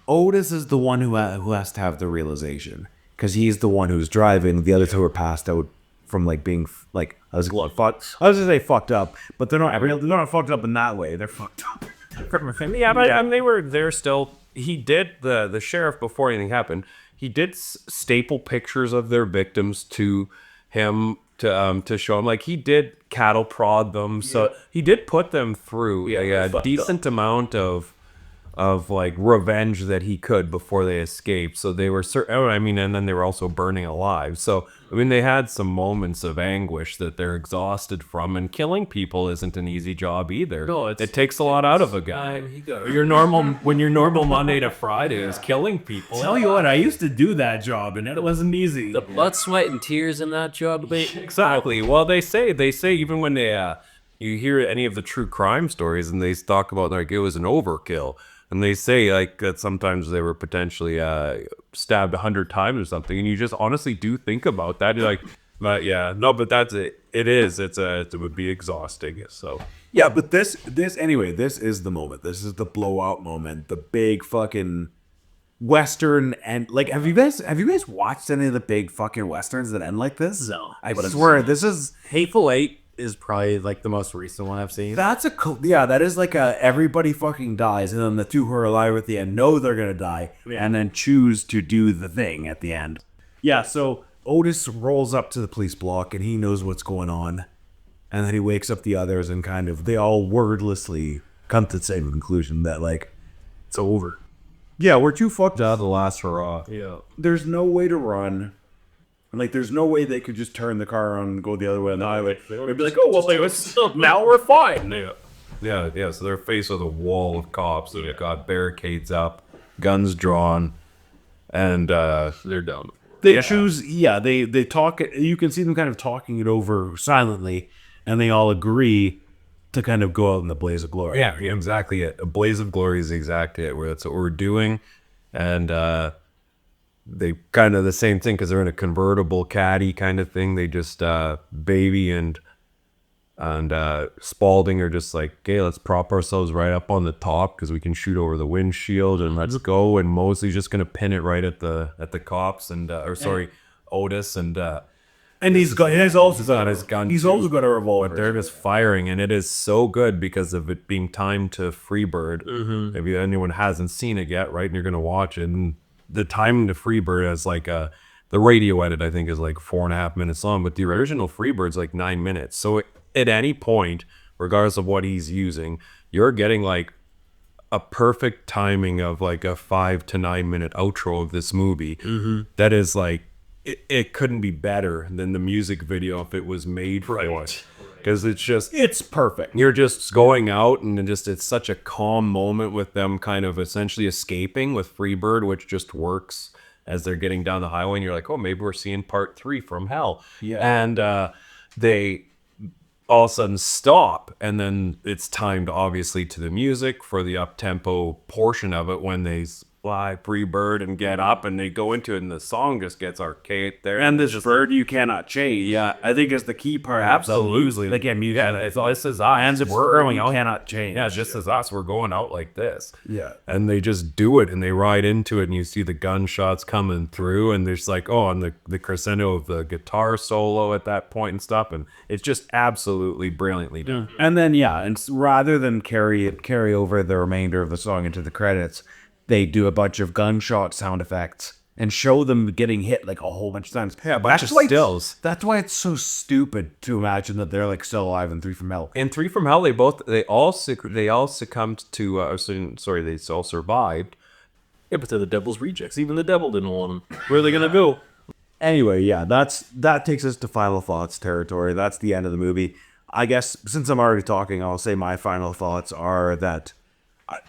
Otis is the one who has to have the realization, because he's the one who's driving. The other 2 are passed out from like being like I was gonna say fucked up, but they're not fucked up in that way. They're fucked up. Yeah, but they're still. He did the sheriff before anything happened. He did staple pictures of their victims to him to show him. Like, he did cattle prod them, so he did put them through a decent amount of like revenge that he could before they escaped. So they were and then they were also burning alive. So they had some moments of anguish that they're exhausted from, and killing people isn't an easy job either. No, it takes a lot out of a guy. Your normal Monday to Friday is killing people. Tell you what, I used to do that job, and it wasn't easy. The blood, sweat, and tears in that job, mate. Exactly. Well, they say even when they you hear any of the true crime stories, and they talk about like it was an overkill. And they say like that sometimes they were potentially stabbed 100 times or something, and you just honestly do think about that. You're like, but yeah, no, but that's it. It is. It would be exhausting. So Yeah, but this anyway, this is the moment. This is the blowout moment. The big fucking Western. And like, have you guys watched any of the big fucking Westerns that end like this? No. I swear this is Hateful Eight is probably like the most recent one I've seen. that's a yeah, that is like a everybody fucking dies, and then the two who are alive at the end know they're gonna die, and then choose to do the thing at the end. Yeah, so Otis rolls up to the police block and he knows what's going on, and then he wakes up the others and kind of they all wordlessly come to the same conclusion that like it's over. yeah, we're too fucked up. The last hurrah. Yeah. There's no way to run. Like, there's no way they could just turn the car on and go the other way on the highway. They'd be like, oh, well, now we're fine. Yeah. So they're faced with a wall of cops. They've got barricades up, guns drawn, and they're down. They choose, they talk, you can see them kind of talking it over silently, and they all agree to kind of go out in the blaze of glory. Yeah, exactly it. A blaze of glory is exactly it. Where that's what we're doing, and they kind of the same thing because they're in a convertible caddy kind of thing. They just Baby and Spalding are just like, okay, let's prop ourselves right up on the top because we can shoot over the windshield and let's go. And Mosley's just gonna pin it right at the cops and Otis and he's also got his gun. He's also got a revolver. They're just firing, and it is so good because of it being timed to Freebird. Maybe anyone hasn't seen it yet, right? And you're gonna watch it. And the timing to Freebird is like the radio edit, I think, is like 4.5 minutes long, but the original Freebird's like 9 minutes. So at any point, regardless of what he's using, you're getting like a perfect timing of like a 5 to 9 minute outro of this movie. That is like it couldn't be better than the music video if it was made for it. Because it's perfect. You're just going out and it's such a calm moment with them kind of essentially escaping with Freebird, which just works as they're getting down the highway. And you're like, oh, maybe we're seeing part 3 from hell. Yeah. And they all of a sudden stop. And then it's timed obviously to the music for the up-tempo portion of it when they fly Freebird and get up and they go into it and the song just gets archaic there. And this bird you cannot change. Yeah, I think is the key part. Absolutely. Like, yeah, This is us. hands we're growing, you cannot change. Yeah, just as us, we're going out like this. Yeah. And they just do it and they ride into it and you see the gunshots coming through and there's like, oh, and the crescendo of the guitar solo at that point and stuff. And it's just absolutely brilliantly done. And then, and rather than carry over the remainder of the song into the credits, they do a bunch of gunshot sound effects and show them getting hit like a whole bunch of times. Yeah, a bunch of stills. That's why it's so stupid to imagine that they're like still alive in 3 from Hell. In 3 from Hell, they all succumbed to. They all survived. Yeah, but they're the devil's rejects. Even the devil didn't want them. Where are they gonna go? Anyway, that takes us to final thoughts territory. That's the end of the movie. I guess since I'm already talking, I'll say my final thoughts are that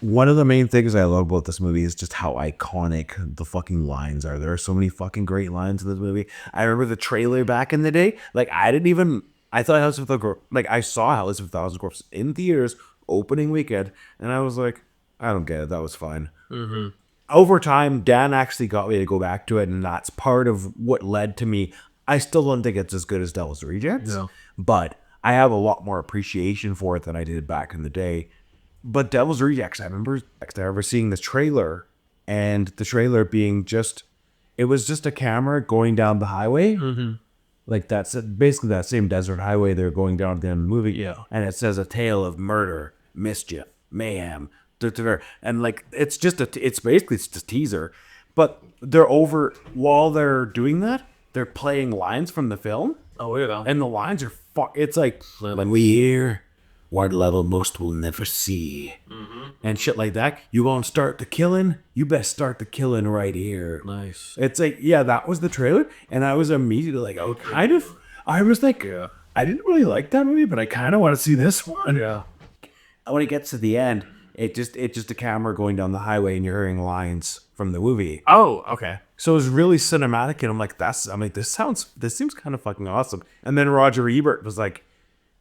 one of the main things I love about this movie is just how iconic the fucking lines are. There are so many fucking great lines in this movie. I remember the trailer back in the day. Like, I thought House of the I saw House of a Thousand Corpses in theaters opening weekend, and I was like, I don't get it. That was fine. Over time, Dan actually got me to go back to it, and that's part of what led to me. I still don't think it's as good as Devil's Rejects, but I have a lot more appreciation for it than I did back in the day. But Devil's Rejects, I remember seeing the trailer, and the trailer being it was just a camera going down the highway. Like that's basically that same desert highway they're going down at the end of the movie. Yeah. And it says a tale of murder, mischief, mayhem. And like, it's basically just a teaser. But while they're doing that, they're playing lines from the film. Oh, yeah. And the lines are it's like, when we hear what level most will never see, and shit like that. You won't start the killing? You best start the killing right here. Nice. It's like, that was the trailer, and I was immediately like, I was like, I didn't really like that movie, but I kind of want to see this one. Yeah. When it gets to the end, it's just a camera going down the highway, and you're hearing lines from the movie. Oh, okay. So it was really cinematic, and I'm like, this seems kind of fucking awesome. And then Roger Ebert was like,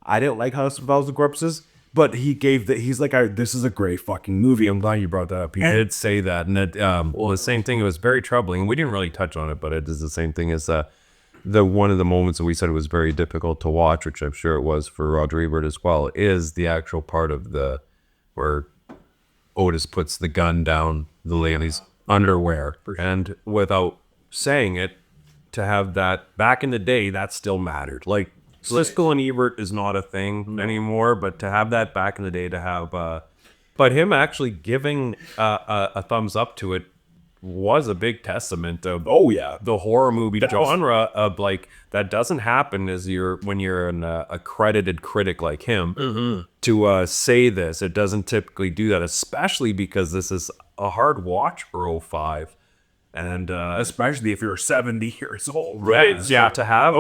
I didn't like House of Thousand Corpses, But he's like, this is a great fucking movie. I'm glad you brought that up. He did say that, and it, well, the same thing. It was very troubling. We didn't really touch on it, but it is the same thing as the one of the moments that we said it was very difficult to watch, which I'm sure it was for Roger Ebert as well, is the actual part of where Otis puts the gun down the lady's underwear, and without saying it, to have that back in the day, that still mattered. Like Siskel and Ebert is not a thing anymore, but to have that back in the day, to have, but him actually giving a thumbs up to it was a big testament of the horror movie genre of like that doesn't happen when you're an accredited critic like him to say this. It doesn't typically do that, especially because this is a hard watch for '05. And Especially if you're 70 years old. right, yeah, to have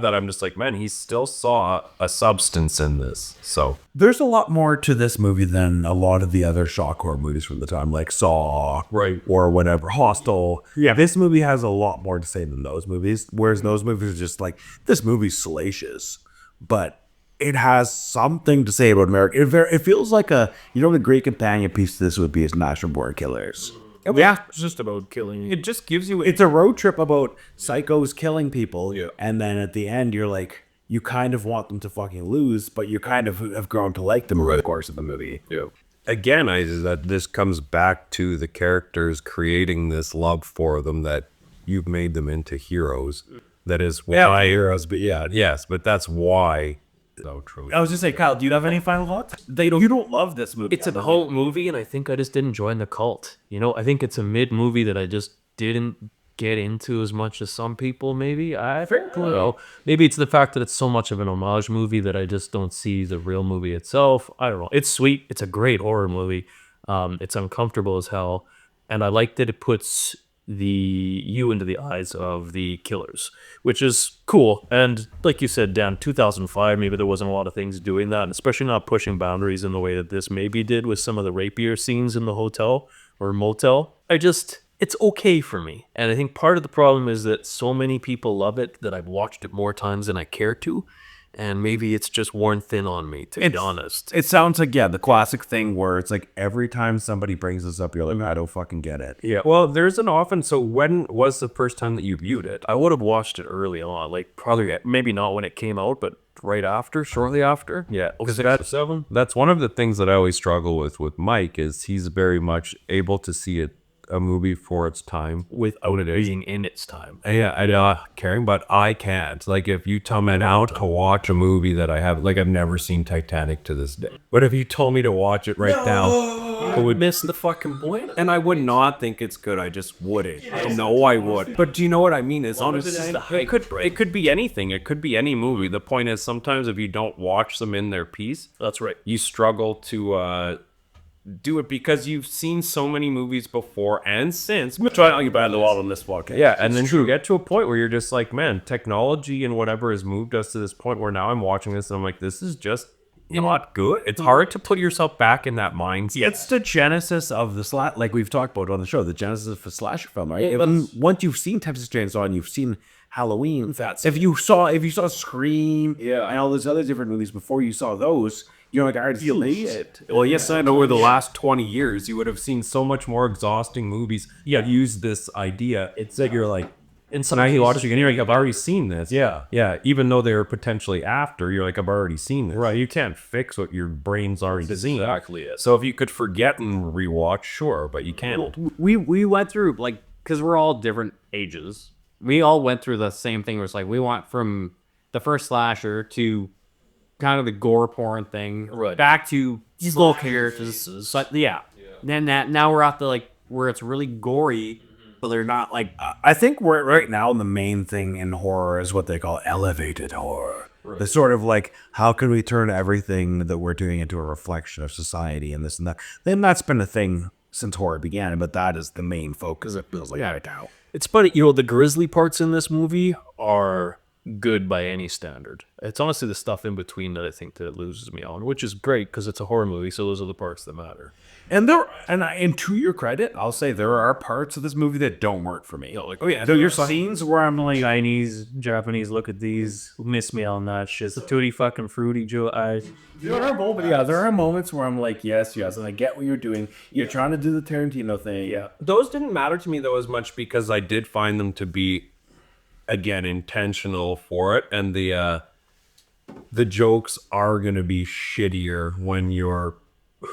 that, I'm just like, man, he still saw a substance in this. So There's a lot more to this movie than a lot of the other shock horror movies from the time, like Saw, Right. or whatever, Hostel. Yeah, this movie has a lot more to say than those movies. Whereas those movies are just like, this movie's salacious, but it has something to say about America. It feels like the great companion piece to this would be is National Born Killers. Yeah. It's just about killing. it just gives you It's a road trip about psychos killing people, and then at the end you're like, you kind of want them to fucking lose, but you kind of have grown to like them over the course of the movie. again, that this comes back to the characters creating this love for them, that you've made them into heroes. That is why heroes, but yes, but that's why. So true. I was just saying, Kyle, do you have any final thoughts? You don't love this movie. It's a cult movie, and I think I just didn't join the cult. You know, I think it's a mid movie that I just didn't get into as much as some people. Maybe I don't know. Maybe it's the fact that it's so much of an homage movie that I just don't see the real movie itself. I don't know. It's sweet. It's a great horror movie. It's uncomfortable as hell, and I like that it puts you into the eyes of the killers, which is cool. And like you said, Dan, 2005, maybe there wasn't a lot of things doing that, and especially not pushing boundaries in the way that this maybe did with some of the rapier scenes in the hotel or motel. It's okay for me. And I think part of the problem is that so many people love it that I've watched it more times than I care to. And maybe it's just worn thin on me, to be honest. It sounds like, the classic thing where it's like every time somebody brings this up, you're like, I don't fucking get it. Yeah. Well, there's an often. So when was the first time that you viewed it? I would have watched it early on, like probably maybe not when it came out, but right after, shortly after. Yeah. Because That's one of the things that I always struggle with Mike, is he's very much able to see a movie for its time without it being in its time. Yeah, caring, but I can't. Like, if you tell me now to watch a movie that I've never seen Titanic to this day. But if you told me to watch it now, I would miss the fucking point. and I would not think it's good. I just wouldn't. I know I would. But do you know what I mean? It's honestly, it could be anything. It could be any movie. The point is, sometimes if you don't watch them in their piece, That's right. you struggle to do it because you've seen so many movies before and since. I'm trying to get the wall on this podcast. Yeah, and then you get to a point where you're just like, man, technology and whatever has moved us to this point where now I'm watching this and I'm like, this is just not good. It's hard to put yourself back in that mindset. It's the genesis of the like we've talked about on the show, the genesis of a slasher film, right? Once you've seen Texas Chainsaw and you've seen Halloween, if you saw Scream, and all those other different movies before you saw those, you're like, I already see it. Well, yes, I know over the last 20 years, you would have seen so much more exhausting movies use this idea. It's that you're like, and so now you watch it again, you're like, I've already seen this. Yeah. Even though they were potentially after, you're like, I've already seen this. Right. You can't fix what your brain's already seen. Exactly it. So if you could forget and rewatch, sure, but you can't. We went through, like, because we're all different ages. We all went through the same thing. Where it's like we went from the first slasher to kind of the gore porn thing, right, back to slow characters. So, Then now we're at the where it's really gory, but they're not like. I think we're right now the main thing in horror is what they call elevated horror. Right. The sort of like, how can we turn everything that we're doing into a reflection of society and this and that? Then that's been a thing since horror began, but that is the main focus. It feels like right now. It's funny, the grisly parts in this movie are good by any standard. It's honestly the stuff in between that I think that it loses me on, which is great because it's a horror movie, so those are the parts that matter. And and to your credit, I'll say there are parts of this movie that don't work for me. You know, like, oh yeah, so your scenes where I'm like, Chinese, Japanese, look at these, miss me on that shit. It's tutti fucking fruity, Joe. There are moments where I'm like, yes, and I get what you're doing. You're trying to do the Tarantino thing. Yeah. Those didn't matter to me though as much because I did find them to be, again, intentional for it, and the jokes are gonna be shittier when you're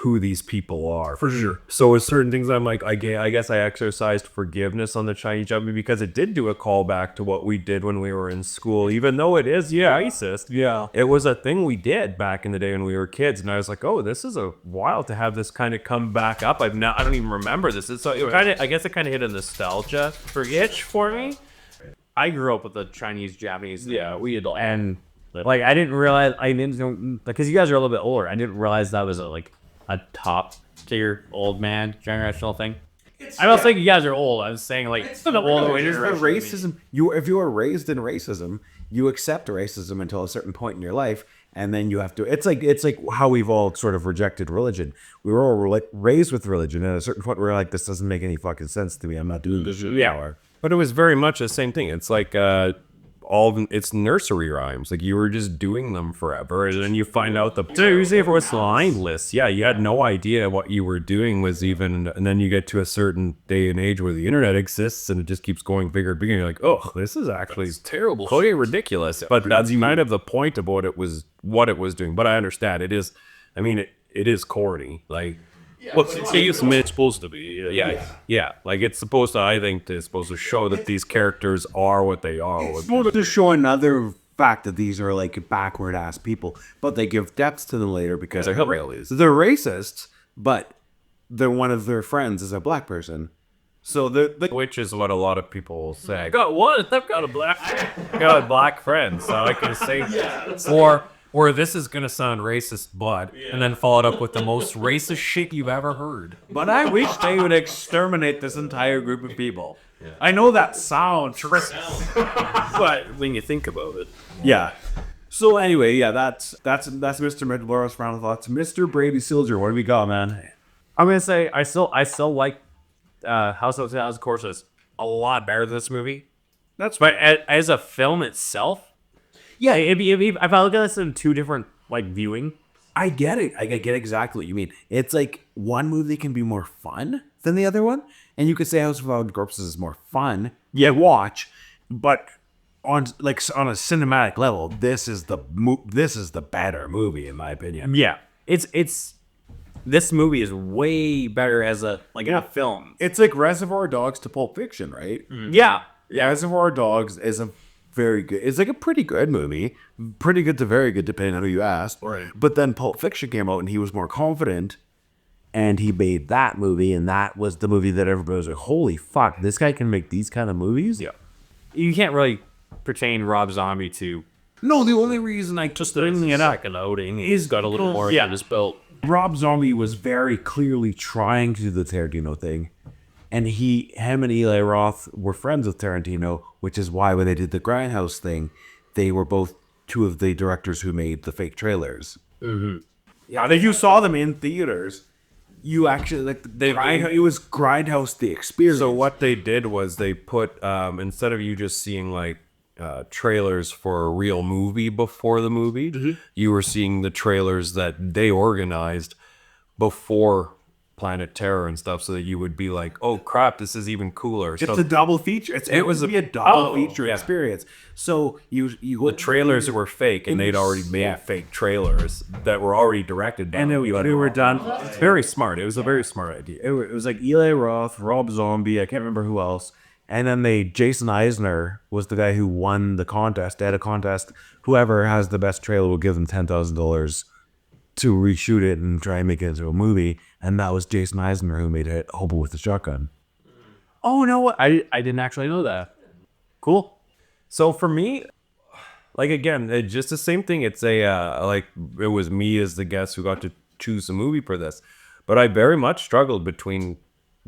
who these people are, for sure. So with certain things, I'm like, I guess I exercised forgiveness on the Chinese Job because it did do a callback to what we did when we were in school, even though it is racist. Yeah, it was a thing we did back in the day when we were kids, and I was like, oh, this is a while to have this kind of come back up. I don't even remember this. So it kind of, I guess it kind of hit a nostalgia itch for me. I grew up with the Chinese, Japanese. Yeah, we had all. And like I didn't realize because you guys are a little bit older. I didn't realize that was a top tier old man generational thing. I don't think you guys are old. I was saying like the older Racism. If you were raised in racism, you accept racism until a certain point in your life, and then you have to. It's like how we've all sort of rejected religion. We were all raised with religion, and at a certain point, we're like, this doesn't make any fucking sense to me. I'm not doing this. Yeah. But it was very much the same thing. It's like it's nursery rhymes. Like you were just doing them forever, and then you find out usually if it was mindless, you had no idea what you were doing was even. And then you get to a certain day and age where the internet exists, and it just keeps going bigger and bigger. You're like, oh, this is actually terrible, totally ridiculous. But that's kind of the point of what it was doing. But I understand it is. I mean, it is corny, like. Well, it's supposed to be. Yeah. Like it's supposed to. I think it's supposed to show that these characters are what they are. It's supposed to show another fact that these are like backward ass people, but they give depth to them later because they're racists, but they're one of their friends is a black person. So which is what a lot of people will say. I've got a black friend, so I can say or this is gonna sound racist, but and then followed up with the most racist shit you've ever heard. But I wish they would exterminate this entire group of people. Yeah. I know that sounds racist, but when you think about it, yeah. So anyway, that's Mr. Midloro's final thoughts. Mr. Brady Silger, what do we got, man? I'm gonna say I still like House of the Thousand Corpses a lot better than this movie. But as a film itself. Yeah, if I look at this in two different viewing, I get it. I get exactly what you mean. It's like one movie can be more fun than the other one, and you could say House of Thousand Corpses is more fun. Yeah, watch, but on a cinematic level, this is the better movie in my opinion. Yeah, it's this movie is way better as a film. It's like Reservoir Dogs to Pulp Fiction, right? Mm-hmm. Yeah, Reservoir Dogs is a very good. It's like a pretty good movie, pretty good to very good, depending on who you ask. Right. But then Pulp Fiction came out, and he was more confident, and he made that movie, and that was the movie that everybody was like, "Holy fuck, this guy can make these kind of movies." Yeah, you can't really pertain Rob Zombie to. No, the only reason I just bringing it up second outing, he's got a little more in his belt. Rob Zombie was very clearly trying to do the Tarantino thing. And him and Eli Roth were friends with Tarantino, which is why when they did the Grindhouse thing, they were both two of the directors who made the fake trailers. Mm-hmm. Yeah, if you saw them in theaters, you actually it was Grindhouse the experience. So what they did was they put instead of you just seeing trailers for a real movie before the movie, mm-hmm. you were seeing the trailers that they organized before Planet Terror and stuff, so that you would be like, "Oh crap, this is even cooler." It's a double feature. It was a double feature experience. So the trailers were fake, and they'd already made fake trailers that were already directed. And they were done. It's very smart. It was a very smart idea. It was like Eli Roth, Rob Zombie. I can't remember who else. And then Jason Eisner was the guy who won the contest. They had a contest. Whoever has the best trailer will give them $10,000 to reshoot it and try and make it into a movie. And that was Jason Eisner who made it, Hobo with the Shotgun. Oh, no, I didn't actually know that. Cool. So for me, again, just the same thing. It's it was me as the guest who got to choose a movie for this. But I very much struggled between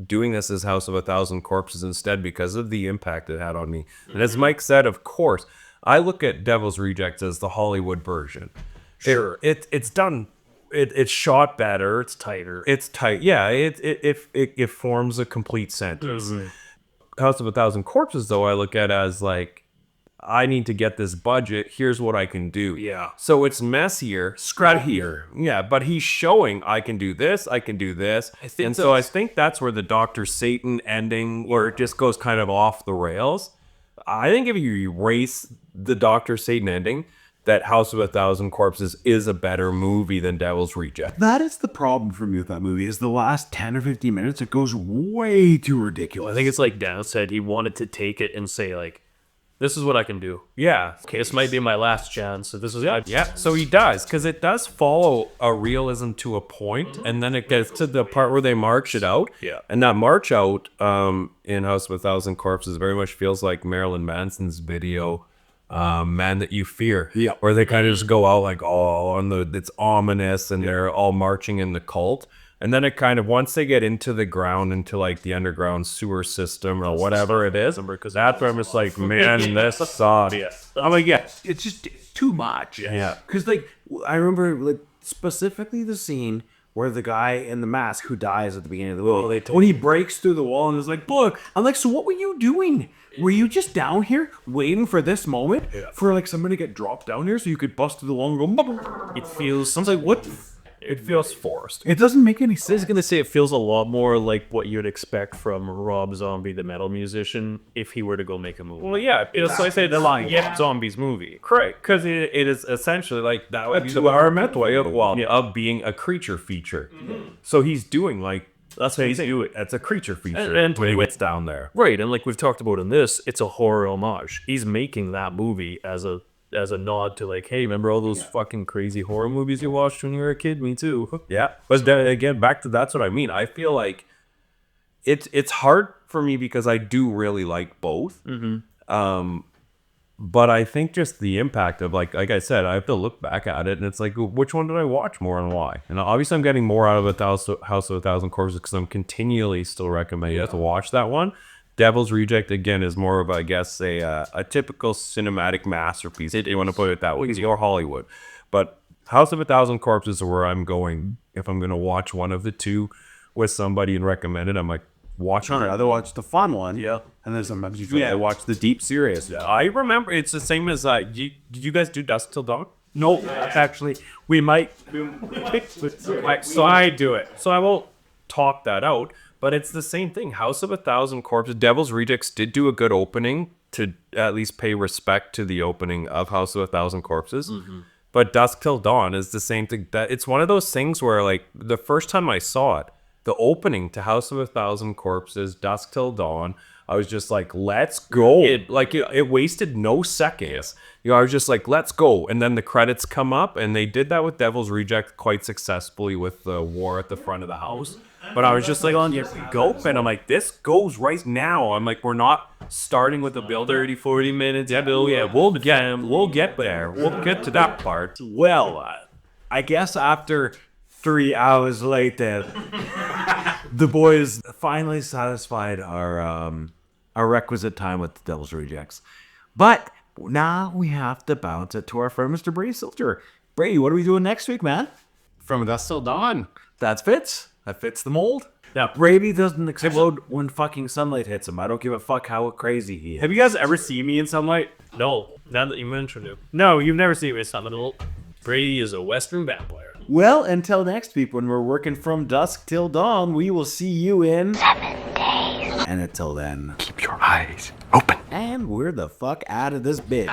doing this as House of a Thousand Corpses instead because of the impact it had on me. And as Mike said, of course, I look at Devil's Rejects as the Hollywood version. Sure, it's done. It's shot better. It's tighter. It's tight. Yeah, it forms a complete sentence. House of a Thousand Corpses, though, I look at as like, I need to get this budget. Here's what I can do. Yeah. So it's messier, scratchier. Yeah, but he's showing I can do this. I can do this. And so I think that's where the Dr. Satan ending, where it just goes kind of off the rails. I think if you erase the Dr. Satan ending, that House of a Thousand Corpses is a better movie than Devil's Reject. That is the problem for me with that movie, is the last 10 or 15 minutes, it goes way too ridiculous. I think it's like Dan said, he wanted to take it and say like, this is what I can do. Yeah. Okay, this might be my last chance. So this is it. Yeah, so he does, because it does follow a realism to a point, and then it gets to the part where they march it out. Yeah. And that march out in House of a Thousand Corpses very much feels like Marilyn Manson's video, Man That You Fear. Yeah. Where they kind of just go out like, oh, and it's ominous, and they're all marching in the cult. And then it kind of, once they get into the ground, into like the underground sewer system or whatever it is, because that's where I'm just like, man, this sucks. Yeah. I'm like, yeah, it's just too much. Yeah. Because, like, I remember, like, specifically the scene where the guy in the mask who dies at the beginning of the movie, when he breaks through the wall and is like, look, I'm like, so what were you doing? Were you just down here waiting for this moment for, like, somebody to get dropped down here so you could bust through the wall and go, It feels. I was like, what? It feels forced. It doesn't make any I was sense. gonna say it feels a lot more like what you'd expect from Rob Zombie, the metal musician, if he were to go make a movie. Well, yeah, it's like I said, the line, yeah, Zombies movie. correct, because it is essentially like that would be the environmental way of being a creature feature. So he's doing like, that's what he's doing. It's a creature feature And when he gets down there. Right, and like we've talked about in this, it's a horror homage. He's making that movie as a nod to like, hey, remember all those fucking crazy horror movies you watched when you were a kid? Me too. Yeah, but then again, back to that's what I mean. I feel like it's hard for me because I do really like both. But I think just the impact of like I said, I have to look back at it and it's like, which one did I watch more and why? And obviously, I'm getting more out of House of a Thousand Corpses because I'm continually still recommending you have to watch that one. Devil's Reject, again, is more of, I guess, a typical cinematic masterpiece. You want to put it that way, because you're Hollywood. But House of a Thousand Corpses is where I'm going. If I'm going to watch one of the two with somebody and recommend it, I'm like, watch it. I'd watch the fun one. Yeah. And then sometimes you feel I watch the deep serious. Yeah, I remember it's the same as, did you guys do Dusk Till Dawn? No, actually, we might. So I do it. So I won't talk that out. But it's the same thing. House of a Thousand Corpses. Devil's Rejects did do a good opening to at least pay respect to the opening of House of a Thousand Corpses. But Dusk Till Dawn is the same thing. That it's one of those things where, like, the first time I saw it, the opening to House of a Thousand Corpses, Dusk Till Dawn, I was just like, let's go. It wasted no seconds. I was just like, let's go. And then the credits come up, and they did that with Devil's Reject quite successfully with the war at the front of the house. But I was just like, on your go, and I'm like, this goes right now. I'm like, we're not starting with the build 30, 40 minutes. Yeah, we'll get there. We'll get to that part. Well, I guess after 3 hours later, the boys finally satisfied our requisite time with the Devil's Rejects. But now we have to bounce it to our friend Mr. Brady Silter. Brady, what are we doing next week, man? From Dusk Till Dawn. That fits the mold. Yeah. Brady doesn't explode when fucking sunlight hits him. I don't give a fuck how crazy he is. Have you guys ever seen me in sunlight? No, now that you mentioned it. No, you've never seen me in sunlight. Well, Brady is a Western vampire. Well, until next week when we're working from dusk till dawn, we will see you in 7 days. And until then, Keep your eyes open. and we're the fuck out of this bit.